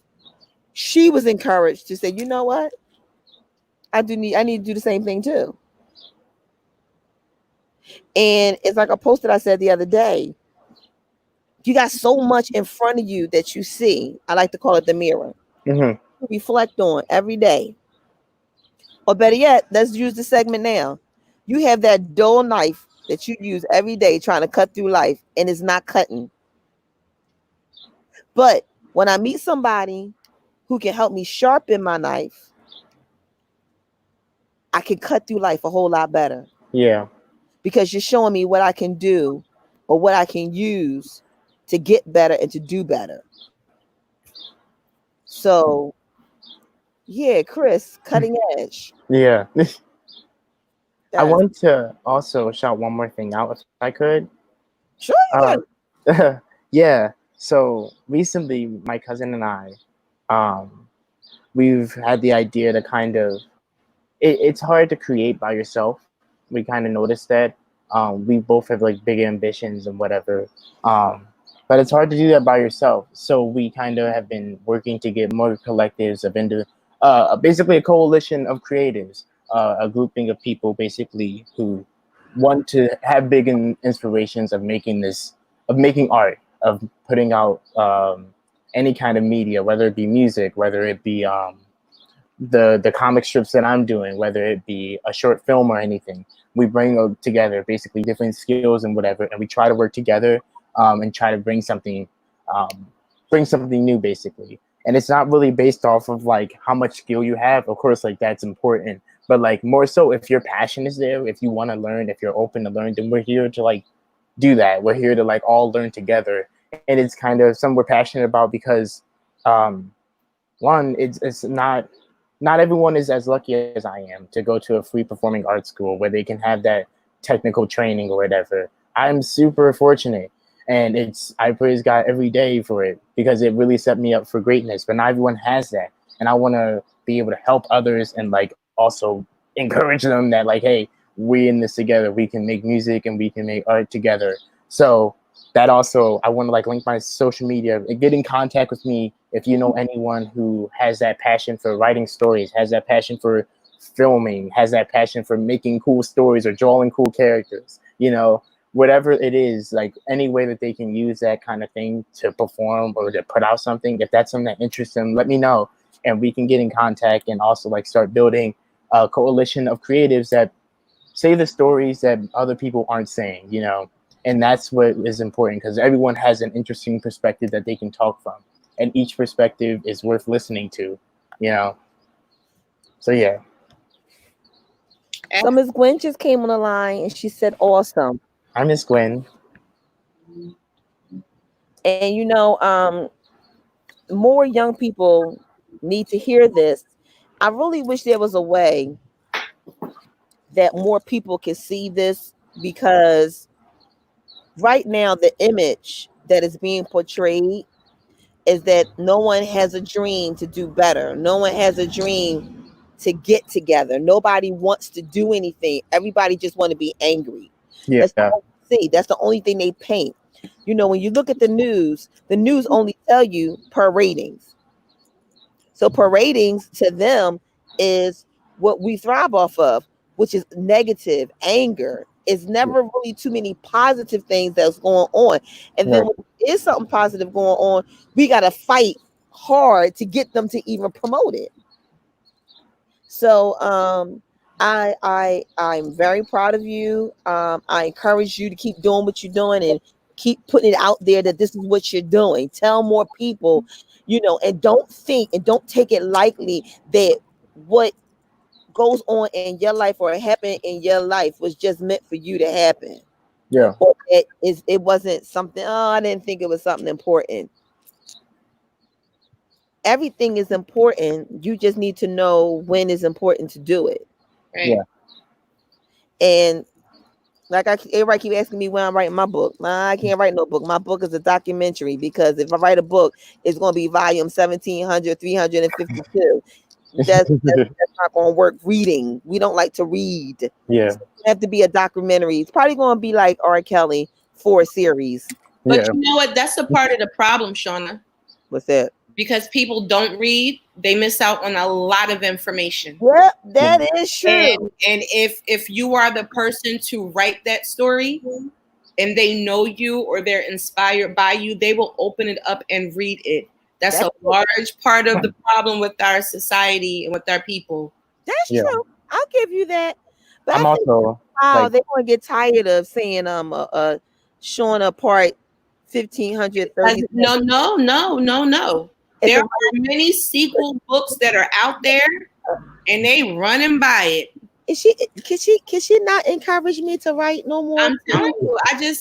She was encouraged to say, you know what? I need to do the same thing too. And it's like a post that I said the other day. You got so much in front of you that you see. I like to call it the mirror. Mm-hmm. Reflect on every day. Or better yet, let's use the segment now. You have that dull knife that you use every day trying to cut through life, and it's not cutting. But when I meet somebody who can help me sharpen my knife, I can cut through life a whole lot better. Yeah. Because you're showing me what I can do or what I can use to get better and to do better. So, yeah, Chris, cutting edge. Yeah. I Yes. want to also shout one more thing out if I could. Sure, you can. Yeah. So recently, my cousin and I, we've had the idea to kind of, it's hard to create by yourself. We kind of noticed that. We both have like big ambitions and whatever. But it's hard to do that by yourself. So we kind of have been working to get more collectives of basically a coalition of creatives, a grouping of people basically who want to have big inspirations of making art, of putting out any kind of media, whether it be music, whether it be the comic strips that I'm doing, whether it be a short film or anything. We bring together basically different skills and whatever, and we try to work together and try to bring something new basically. And it's not really based off of like how much skill you have. Of course, like that's important, but like more so if your passion is there, if you want to learn, if you're open to learn, then we're here to like do that. We're here to like all learn together, and it's kind of something we're passionate about because one, it's not everyone is as lucky as I am to go to a free performing arts school where they can have that technical training or whatever. I'm super fortunate, and I praise God every day for it because it really set me up for greatness. But not everyone has that, and I want to be able to help others and like also encourage them that like, hey, we in this together. We can make music and we can make art together. So that also, I want to like link my social media, get in contact with me if you know anyone who has that passion for writing stories, has that passion for filming, has that passion for making cool stories or drawing cool characters, you know, whatever it is, like any way that they can use that kind of thing to perform or to put out something. If that's something that interests them, let me know and we can get in contact and also like start building a coalition of creatives that say the stories that other people aren't saying, you know. And that's what is important because everyone has an interesting perspective that they can talk from. And each perspective is worth listening to, you know. So, yeah. So Miss Gwen just came on the line and she said, awesome. I miss Gwen. And, you know, more young people need to hear this. I really wish there was a way that more people can see this because right now the image that is being portrayed is that no one has a dream to do better. No one has a dream to get together. Nobody wants to do anything. Everybody just want to be angry. Yeah. That's the only thing they paint. You know, when you look at the news only tell you per ratings. So per ratings to them is what we thrive off of, which is negative, anger. It's never really too many positive things that's going on. And then when there is something positive going on, we got to fight hard to get them to even promote it. So I'm very proud of you. I encourage you to keep doing what you're doing and keep putting it out there that this is what you're doing. Tell more people, you know, and don't take it lightly that what goes on in your life or happened in your life was just meant for you to happen. Yeah. Or it wasn't something, I didn't think it was something important. Everything is important. You just need to know when it's important to do it. Right. Yeah. And Like everybody keep asking me when I'm writing my book. Nah, I can't write no book. My book is a documentary because if I write a book, it's going to be volume 1700, 352. That's not going to work reading. We don't like to read. Yeah. So it have to be a documentary. It's probably going to be like R. Kelly 4 series. But you know what? That's a part of the problem, Shauna. What's that? Because people don't read, they miss out on a lot of information. Yeah, that is true. And if you are the person to write that story and they know you or they're inspired by you, they will open it up and read it. That's a large part of the problem with our society and with our people. That's true. I'll give you that. But I'm also they're going to get tired of saying Shauna part 1530. No. There are many sequel books that are out there, and they running by it. Can she not encourage me to write no more? I'm telling you,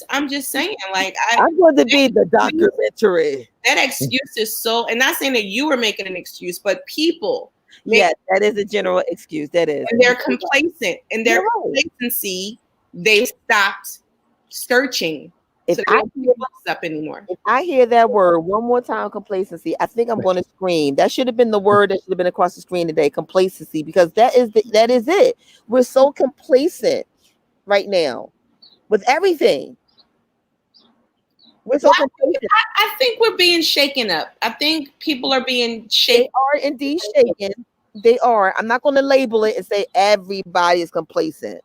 I'm just saying, like I'm going to be the documentary. That excuse is so, and not saying that you were making an excuse, but people. Yeah, that is a general excuse. That is. And they're complacent. In their complacency, they stopped searching. So they don't pick books up anymore. If I hear that word one more time, complacency, I think I'm going to scream. That should have been the word that should have been across the screen today, complacency, because that is it. We're so complacent right now with everything. We're so complacent. I think we're being shaken up. I think people are being shaken. They are indeed shaken. They are. I'm not going to label it and say everybody is complacent,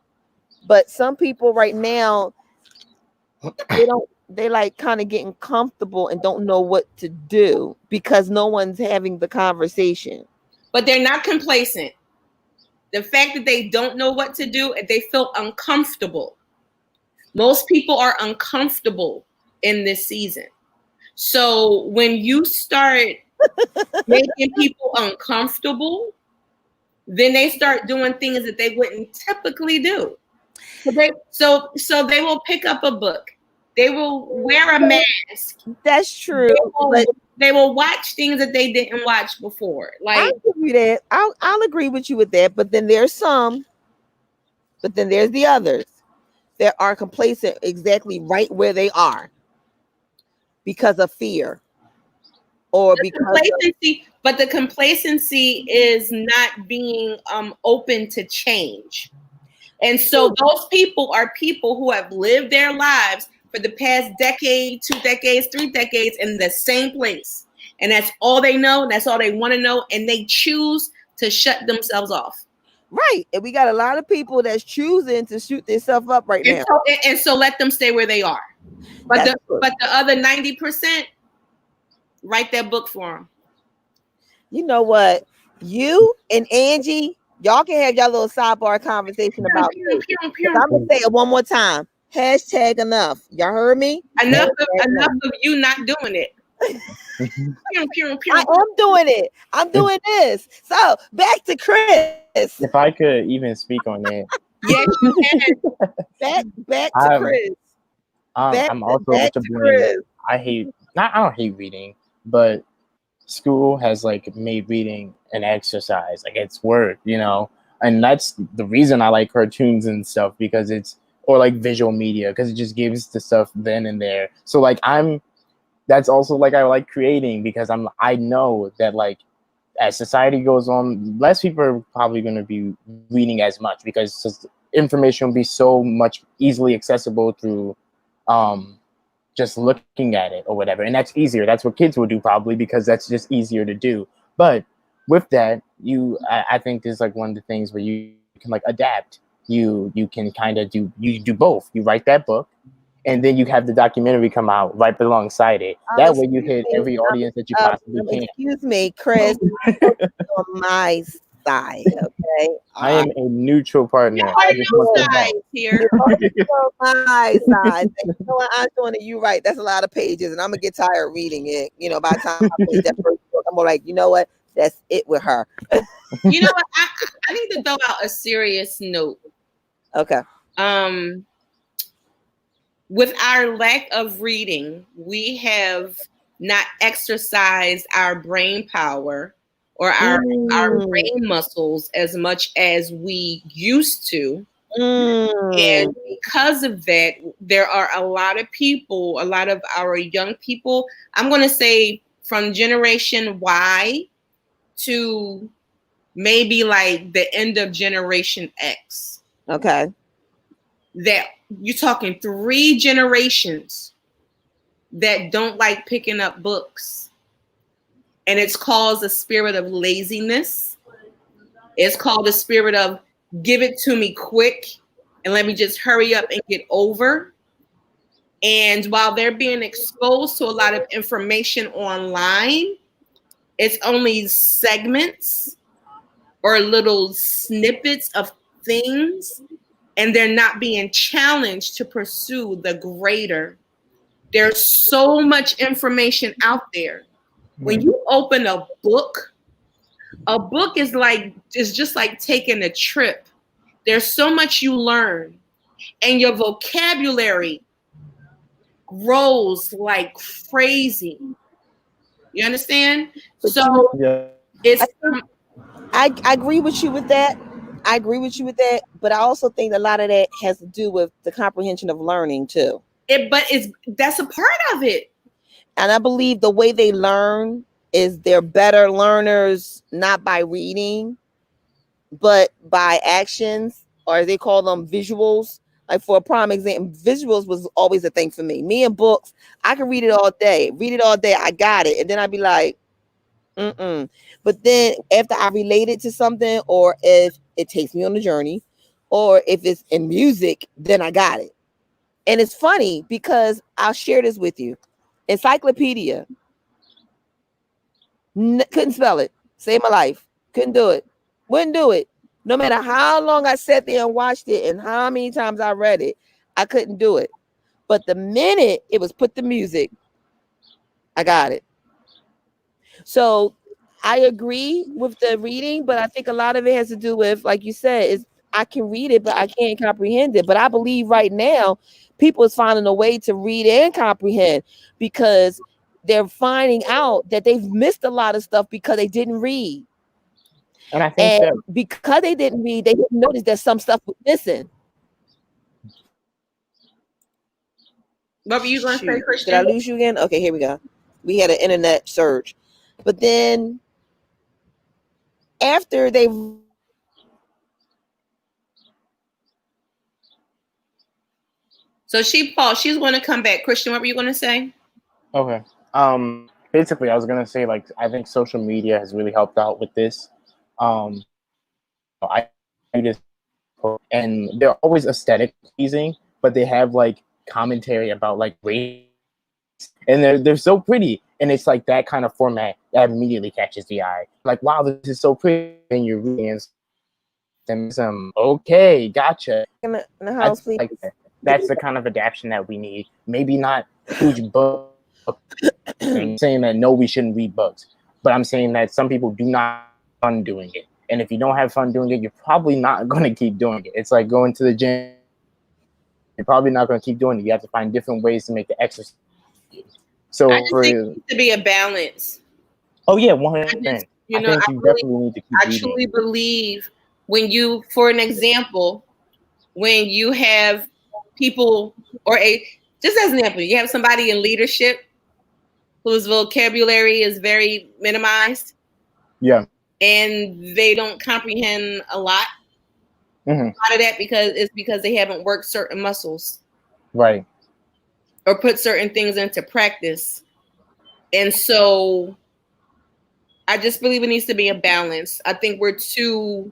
but some people right now, they like kind of getting comfortable and don't know what to do because no one's having the conversation. But they're not complacent. The fact that they don't know what to do and they feel uncomfortable. Most people are uncomfortable in this season. So when you start making people uncomfortable, then they start doing things that they wouldn't typically do. So they will pick up a book. They will wear a mask. That's true. They will watch things that they didn't watch before. Like I'll give you that. I'll agree with you with that. But then there's some. But then there's the others that are complacent exactly right where they are because of fear or because complacency. But the complacency is not being open to change. And so those people are people who have lived their lives for the past decade, 2 decades, 3 decades in the same place. And that's all they know. That's all they want to know. And they choose to shut themselves off. Right. And we got a lot of people that's choosing to shoot themselves up right now. And so let them stay where they are. But the other 90%, write that book for them. You know what? You and Angie, y'all can have y'all little sidebar conversation about it. I'm going to say it one more time. Hashtag enough. Y'all heard me? Enough of you not doing it. I am doing it. I'm doing this. So back to Chris. If I could even speak on that. Yes, you can. Back to Chris. I'm also with the Chris. I don't hate reading, but school has like made reading an exercise. Like it's work, you know, and that's the reason I like cartoons and stuff because or like visual media because it just gives the stuff then and there. So like that's also like I like creating because I know that like as society goes on, less people are probably going to be reading as much because information will be so much easily accessible through just looking at it or whatever. And that's easier. That's what kids will do probably because that's just easier to do. But with that, I think this is like one of the things where you can like adapt. You can kind of do both. You write that book and then you have the documentary come out right alongside it. That way you hit every audience that you possibly can. Excuse me, Chris, on my side, okay? I am a neutral partner. Here. On my side. You know what, Antoine, you right. That's a lot of pages, and I'm gonna get tired reading it. You know, by the time I finish that first book, I'm like, you know what? That's it with her. You know what? I need to throw out a serious note. Okay. With our lack of reading, we have not exercised our brain power or our brain muscles as much as we used to. And because of that, there are a lot of people, a lot of our young people, I'm going to say from generation Y to maybe like the end of generation X. Okay. That you're talking 3 generations that don't like picking up books. And it's called a spirit of laziness. It's called a spirit of give it to me quick and let me just hurry up and get over. And while they're being exposed to a lot of information online, it's only segments or little snippets of things, and they're not being challenged to pursue the greater. There's so much information out there. When you open a book is just like taking a trip. There's so much you learn, and your vocabulary grows like crazy. You understand? So it's I agree with you with that. I agree with you with that, but I also think a lot of that has to do with the comprehension of learning too. That's a part of it. And I believe the way they learn is they're better learners, not by reading, but by actions, or they call them visuals. Like for a prime example, visuals was always a thing for me. Me and books, I can read it all day, I got it. And then I'd be like, But then after I relate it to something, or if it takes me on a journey, or if it's in music, then I got it. And it's funny because I'll share this with you. Encyclopedia. Couldn't spell it. Saved my life. Couldn't do it. Wouldn't do it. No matter how long I sat there and watched it and how many times I read it, I couldn't do it. But the minute it was put to music, I got it. So I agree with the reading, but I think a lot of it has to do with, like you said, is I can read it, but I can't comprehend it. But I believe right now, people is finding a way to read and comprehend because they're finding out that they've missed a lot of stuff because they didn't read. And I think that because they didn't read, they didn't notice that some stuff was missing. What were you going to say, Christian? Did I lose you again? Okay, here we go. We had an internet surge. But then after they... So she paused. She's going to come back. Christian, what were you going to say? Okay. Basically, I was going to say, like, I think social media has really helped out with this. I do this, and they're always aesthetic pleasing, but they have like commentary about like race, and they're so pretty, and it's like that kind of format that immediately catches the eye. Like, wow, this is so pretty, and you're reading some okay, gotcha. In the house, please. Like that's the kind of adaptation that we need. Maybe not huge book saying that no, we shouldn't read books, but I'm saying that some people do not have fun doing it. And if you don't have fun doing it, you're probably not going to keep doing it. It's like going to the gym. You're probably not going to keep doing it. You have to find different ways to make the exercise. So I just think it needs to be a balance. Oh yeah, 100%. I think you definitely need to keep I truly believe when you, for an example, when you have people just as an example, you have somebody in leadership whose vocabulary is very minimized. Yeah. And they don't comprehend a lot. A lot of that because they haven't worked certain muscles. Right. Or put certain things into practice. And so I just believe it needs to be a balance. I think we're too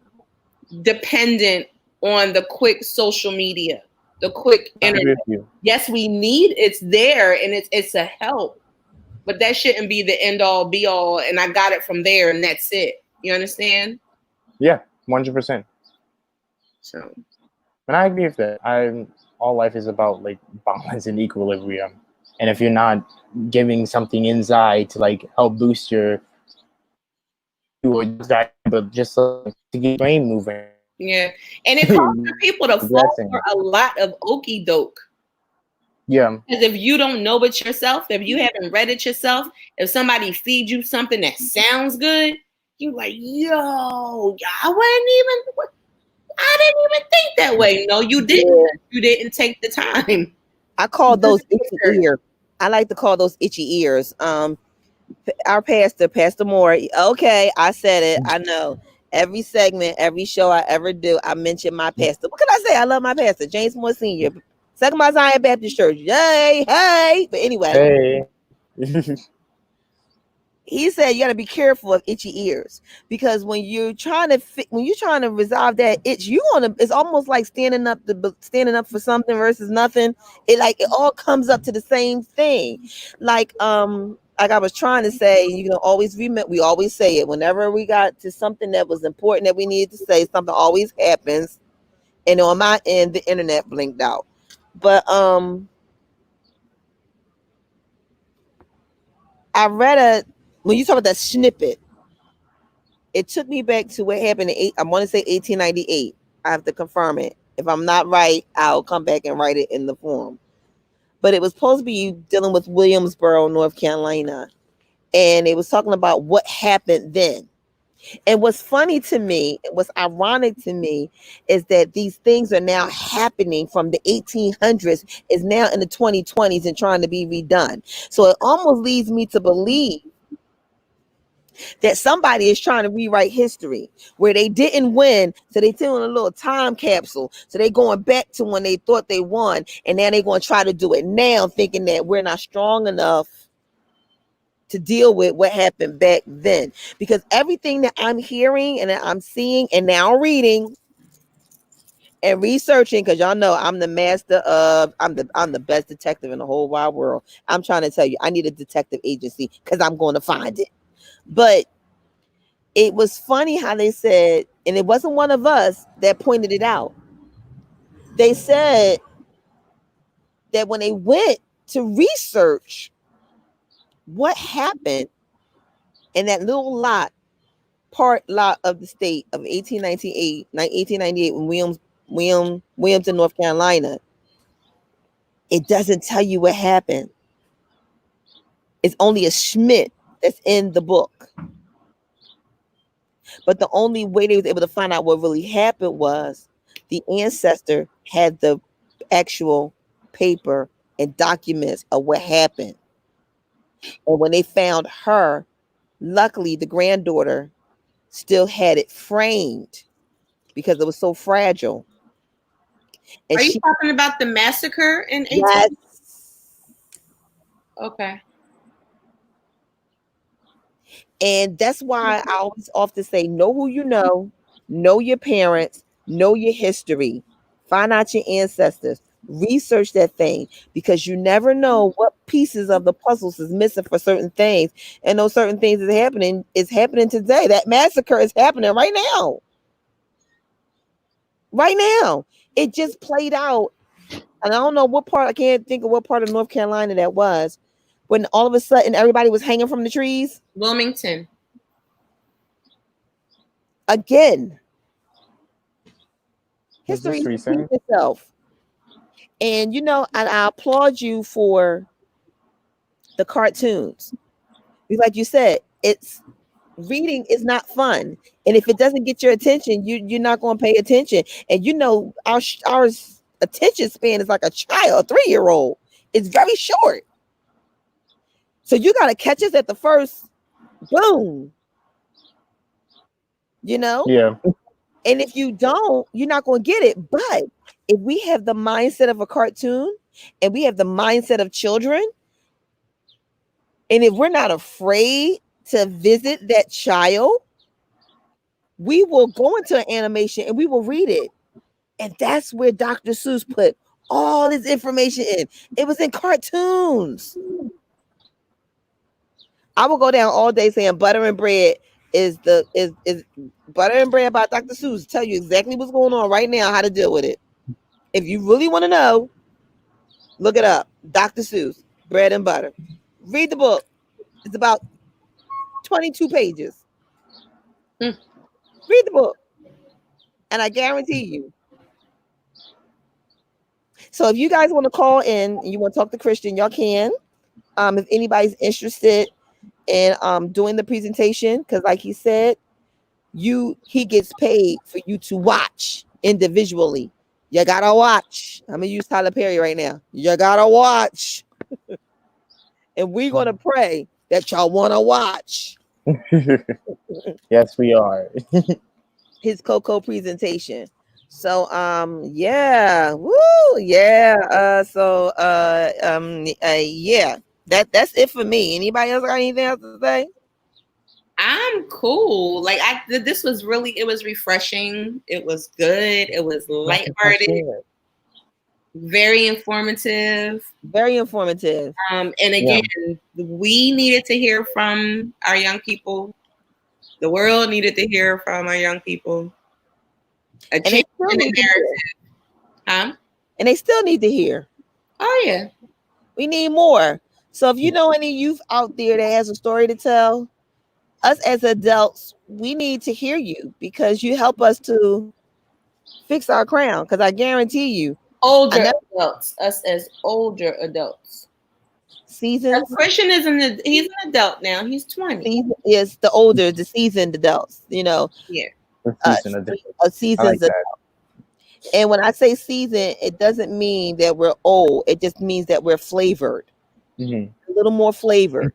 dependent on the quick social media, the quick internet. Yes, we need it's there and it's a help, but that shouldn't be the end all be all. And I got it from there and that's it. You understand? Yeah, 100%. So, and I agree with that. All life is about like balance and equilibrium. And if you're not giving something inside to like help boost but just to get your brain moving. Yeah, and it's hard for people to fall for a lot of okie doke. Yeah. Because if you don't know it yourself, if you haven't read it yourself, if somebody feeds you something that sounds good, you're like, yo, I wasn't even. I didn't even think that way. No, you didn't. Yeah. You didn't take the time. I call those itchy ears. I like to call those itchy ears. Our pastor, Pastor Moore. Okay, I said it. I know. Every segment, every show I ever do, I mention my pastor. What can I say? I love my pastor, James Moore Sr., Second by Zion Baptist Church. Yay, hey. But anyway, Hey. he said you got to be careful of itchy ears, because when you're trying to resolve that itch, it's almost like standing up for something versus nothing. It all comes up to the same thing. Like I was trying to say, you can always remember, we always say it whenever we got to something that was important that we needed to say, something always happens. And on my end, the internet blinked out. But I read when you talk about that snippet, it took me back to what happened I want to say 1898. I have to confirm it. If I'm not right, I'll come back and write it in the forum. But it was supposed to be dealing with Williamsboro, North Carolina. And it was talking about what happened then. And what's funny to me, what's ironic to me, is that these things are now happening from the 1800s, is now in the 2020s and trying to be redone. So it almost leads me to believe that somebody is trying to rewrite history where they didn't win. So they doing a little time capsule. So they going back to when they thought they won. And now they're going to try to do it now, thinking that we're not strong enough to deal with what happened back then. Because everything that I'm hearing and that I'm seeing and now reading and researching, because y'all know I'm the master of, I'm the best detective in the whole wide world. I'm trying to tell you, I need a detective agency because I'm going to find it. But it was funny how they said, and it wasn't one of us that pointed it out. They said that when they went to research what happened in that little lot of the state of 1898 when Williamson, North Carolina, it doesn't tell you what happened. It's only a Schmidt that's in the book. But the only way they was able to find out what really happened was the ancestor had the actual paper and documents of what happened. And when they found her, luckily the granddaughter still had it framed because it was so fragile. And are you talking about the massacre in 18? Yes. Okay. And that's why I always often say, know who you know your parents, know your history, find out your ancestors, research that thing, because you never know what pieces of the puzzles is missing for certain things. And those certain things is happening today. That massacre is happening right now. Right now. It just played out. And I don't know what part, I can't think of what part of North Carolina that was, when all of a sudden everybody was hanging from the trees. Wilmington. Again. History repeats itself. And I applaud you for the cartoons. Because like you said, reading is not fun. And if it doesn't get your attention, you're not going to pay attention. And our attention span is like a child, a 3-year-old. It's very short. So you got to catch us at the first boom. Yeah. And if you don't, you're not going to get it. But if we have the mindset of a cartoon and we have the mindset of children, and if we're not afraid to visit that child, we will go into an animation and we will read it. And that's where Dr. Seuss put all this information in. It was in cartoons. I will go down all day saying Butter and Bread is Butter and Bread by Dr. Seuss. Tell you exactly what's going on right now, how to deal with it. If you really want to know, look it up. Dr. Seuss, Bread and Butter. Read the book. It's about 22 pages. Read the book. And I guarantee you. So if you guys want to call in and you want to talk to Christian, y'all can. If anybody's interested in doing the presentation, because like he said, he gets paid for you to watch individually. You gotta watch. I'm gonna use Tyler Perry right now. You gotta watch. And we're gonna pray that y'all wanna watch Yes, we are. his Coco presentation. So yeah, woo, yeah. Yeah. That's it for me. Anybody else got anything else to say? I'm cool. Like this was really, it was refreshing. It was good. It was lighthearted. Very informative. Very informative. And again, we needed to hear from our young people. The world needed to hear from our young people. A change in the narrative. Huh? And they still need to hear. Oh yeah. We need more. So if you know any youth out there that has a story to tell, us as adults, we need to hear you because you help us to fix our crown. Because I guarantee you, older adults, us as older adults. Seasons. Christian he's an adult now. He's 20. Yes, the seasoned adults. You know. Yeah. A seasoned adult. And when I say seasoned, it doesn't mean that we're old. It just means that we're flavored. A little more flavored.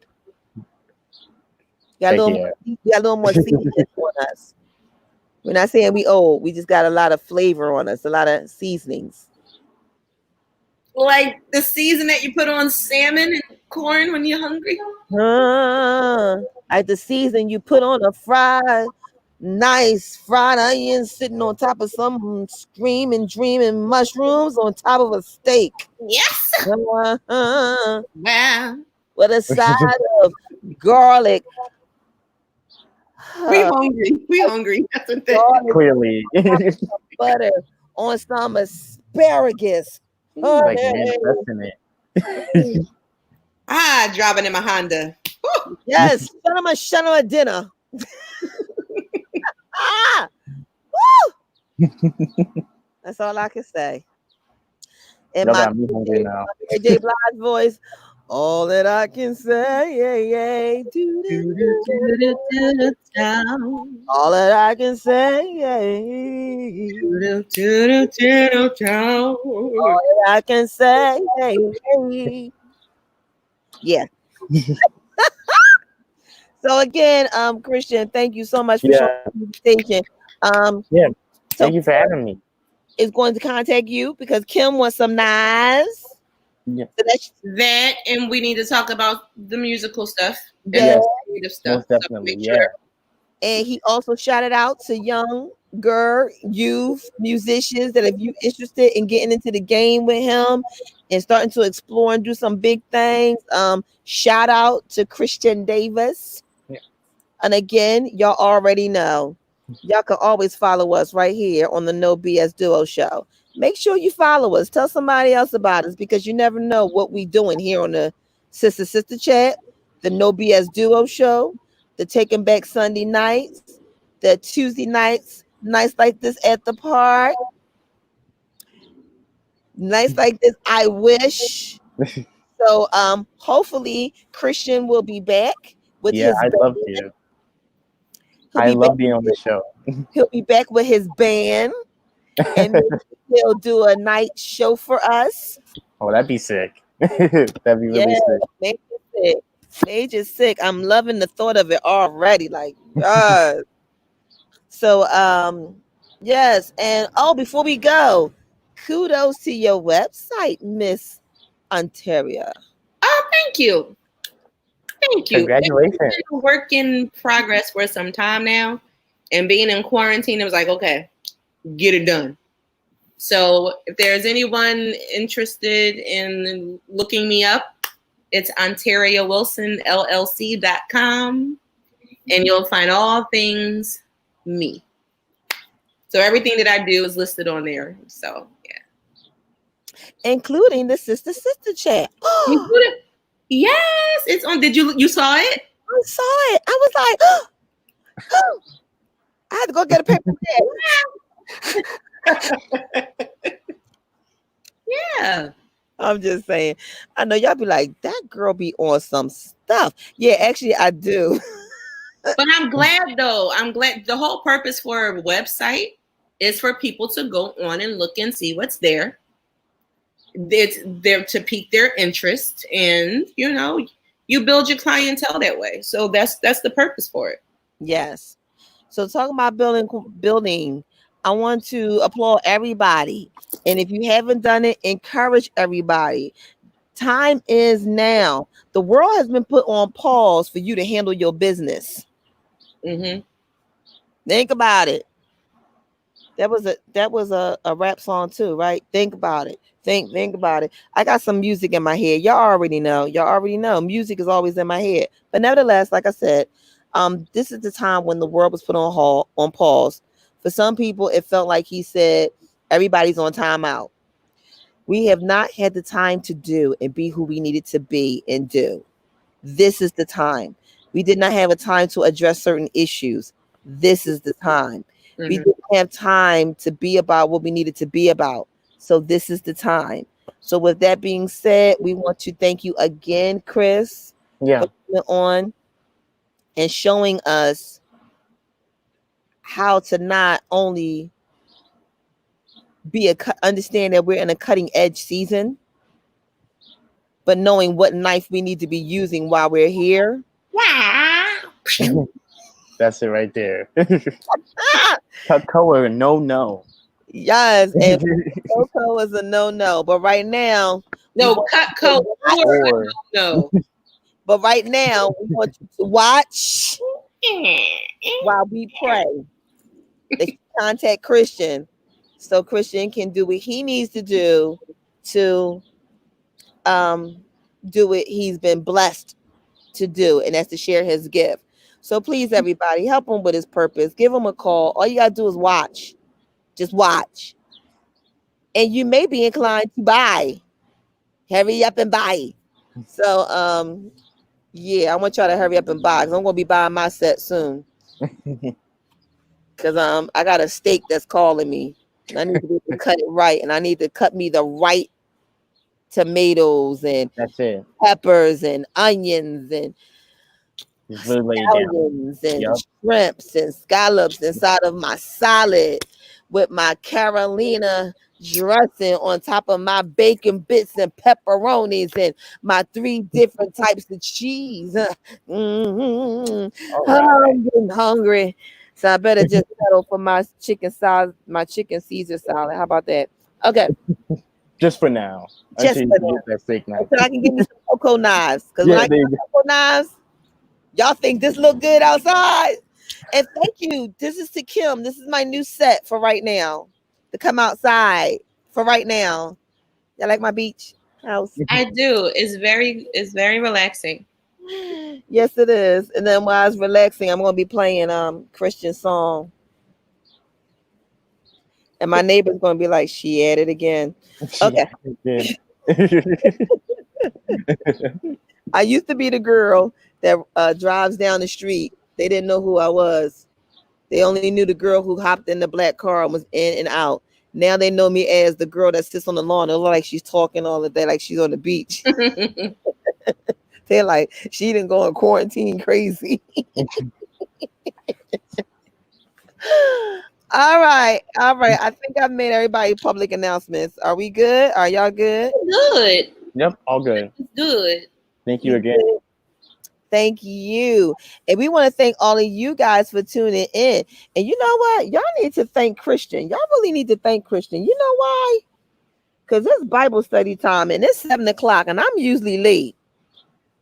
Got a little more seasoning on us. We're not saying we old. We just got a lot of flavor on us, a lot of seasonings. Like the season that you put on salmon and corn when you're hungry. Like the season you put on a nice fried onion sitting on top of some screaming, dreaming mushrooms on top of a steak. Yes. Wow. With a side of garlic. We hungry. That's what Clearly. Butter on some asparagus. Like manifesting it. Driving in my Honda. Woo. Yes, shut on a dinner. Woo! That's all I can say. And Y'all got me hungry now. AJ Blige's voice. All that I can say, all that I can say, all that I can say, yeah. So again, Christian, thank you so much for showing the invitation. Thank you for having me. Is going to contact you because Kim wants some knives. Yeah. So that, and we need to talk about the musical stuff. Yes, most definitely. And he also shouted out to younger youth musicians that if you're interested in getting into the game with him and starting to explore and do some big things, shout out to Christian Davis. Yeah. And again, y'all already know, y'all can always follow us right here on the No BS Duo Show. Make sure you follow us. Tell somebody else about us because you never know what we're doing here on the Sister Chat, the No BS Duo Show, the Taking Back Sunday nights, the Tuesday nights like this at the park, nights like this. I wish. So hopefully Christian will be back with his I'd love to. I love being on the show. He'll be back with his band. And he'll do a night show for us. Oh, that'd be sick. That'd be really sick. Major sick. I'm loving the thought of it already. Like, God. So, yes. And before we go, kudos to your website, Miss Ontaria. Oh, thank you. Thank you. Congratulations. It's been a work in progress for some time now. And being in quarantine, it was like, okay, get it done. So if there's anyone interested in looking me up, it's OntariaWilsonLLC.com, and you'll find all things me. So everything that I do is listed on there. So yeah, including the Sister Chat. Yes, it's on. Did you saw it? I saw it. I was like, oh. I had to go get a paper bag. Yeah. I'm just saying. I know y'all be like, that girl be on some stuff. Yeah, actually I do. But I'm glad though. I'm glad the whole purpose for a website is for people to go on and look and see what's there. It's there to pique their interest, and you build your clientele that way. So that's the purpose for it. Yes. So talking about building, I want to applaud everybody. And if you haven't done it, encourage everybody. Time is now. The world has been put on pause for you to handle your business. Mm-hmm. Think about it. That was a rap song too, right? Think about it. Think about it. I got some music in my head. Y'all already know. Music is always in my head. But nevertheless, like I said, this is the time when the world was put on pause. For some people, it felt like he said everybody's on timeout. We have not had the time to do and be who we needed to be and do. This is the time. We did not have a time to address certain issues. This is the time. Mm-hmm. We didn't have time to be about what we needed to be about. So this is the time. So with that being said, we want to thank you again, Chris, for coming on and showing us how to not only understand that we're in a cutting edge season, but knowing what knife we need to be using while we're here. That's it right there. Cutco, no. Yes, and Cutco is a no. But right now, Cutco or no. But right now, we want you to watch while we pray. That you contact Christian, so Christian can do what he needs to do to do what he's been blessed to do, and that's to share his gift. So please, everybody, help him with his purpose. Give him a call. All you gotta do is watch. Just watch. And you may be inclined to buy. Hurry up and buy. So yeah, I want y'all to hurry up and buy, because I'm gonna be buying my set soon. Because I got a steak that's calling me. I need to be able to cut it right, and I need to cut me the right tomatoes and peppers and onions and scallions and shrimps and scallops inside of my salad with my Carolina dressing on top of my bacon bits and pepperonis and my 3 different types of cheese. I'm getting hungry. So I better just settle for my chicken Caesar salad. How about that? Okay. Just for now. Just for now. That steak knife. So I can give me some cocoa knives. Because when I get cocoa knives, y'all think this look good outside. And thank you. This is to Kim. This is my new set for right now. To come outside for right now. Y'all like my beach house? I do. It's very relaxing. Yes, it is. And then while I was relaxing, I'm gonna be playing Christian song. And my neighbor's gonna be like, she at it again. Okay. I used to be the girl that drives down the street. They didn't know who I was. They only knew the girl who hopped in the black car and was in and out. Now they know me as the girl that sits on the lawn. It looks like she's talking all the day, like she's on the beach. They're like, she didn't go in quarantine crazy. All right. I think I've made everybody public announcements. Are we good? Are y'all good? Good. Yep, all good. Good. Thank you again. Thank you. And we want to thank all of you guys for tuning in. And you know what? Y'all need to thank Christian. Y'all really need to thank Christian. You know why? Because it's Bible study time and it's 7:00 and I'm usually late.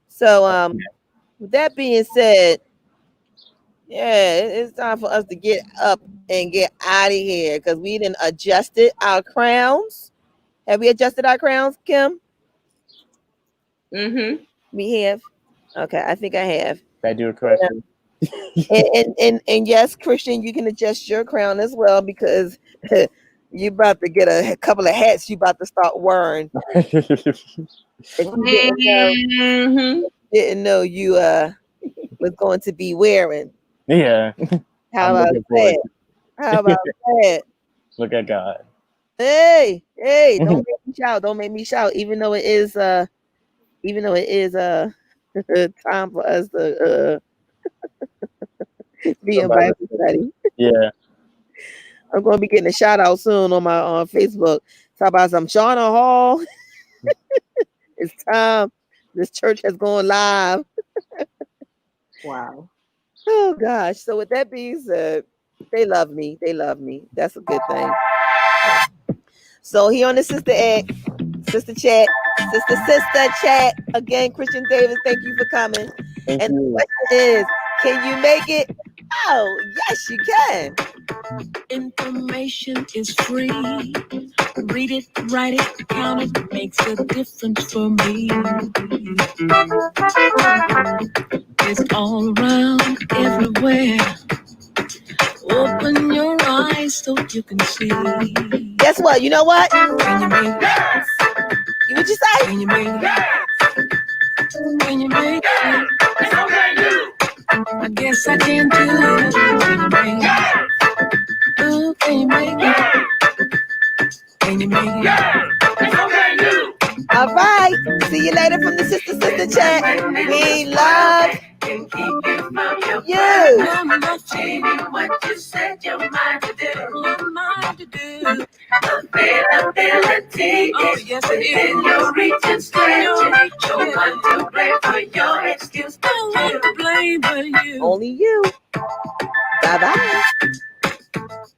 So with that being said, yeah, it's time for us to get up and get out of here because we didn't adjusted our crowns. Have we adjusted our crowns, Kim? Mm-hmm. We have. Okay, I think I have. I do it correctly. And yes, Christian, you can adjust your crown as well because you about to get a couple of hats you about to start wearing. Didn't know you was going to be wearing. Yeah. How about that? How about that? Look at God. Hey, don't make me shout. Don't make me shout. Even though it is time for us to be in Bible study. Yeah. I'm going to be getting a shout out soon on my Facebook. Talk about some Shauna Hall. It's time. This church has gone live. Wow. Oh gosh. So with that being said, they love me. They love me. That's a good thing. So here on the Sister Sister Chat, Sister Chat. Again, Christian Davis, thank you for coming. Thank And you. the question is, can you make it? Oh, yes, you can. Information is free. Read it, write it, count it, makes a difference for me. It's all around, everywhere. Open your eyes so you can see. Guess what? You know what? Can you make it? What you say? Can you make it? Can you make it? I guess I can do it. Can you make it? Ooh, can you make it? Can you make it? All right. See you later from the Sister Chat. We love you. What you said your mind to do. Your mind to do. Availability. Oh, yes, it is. In your reach and stretch. No one to blame for your excuse. No one to blame but you. Only you. Bye-bye.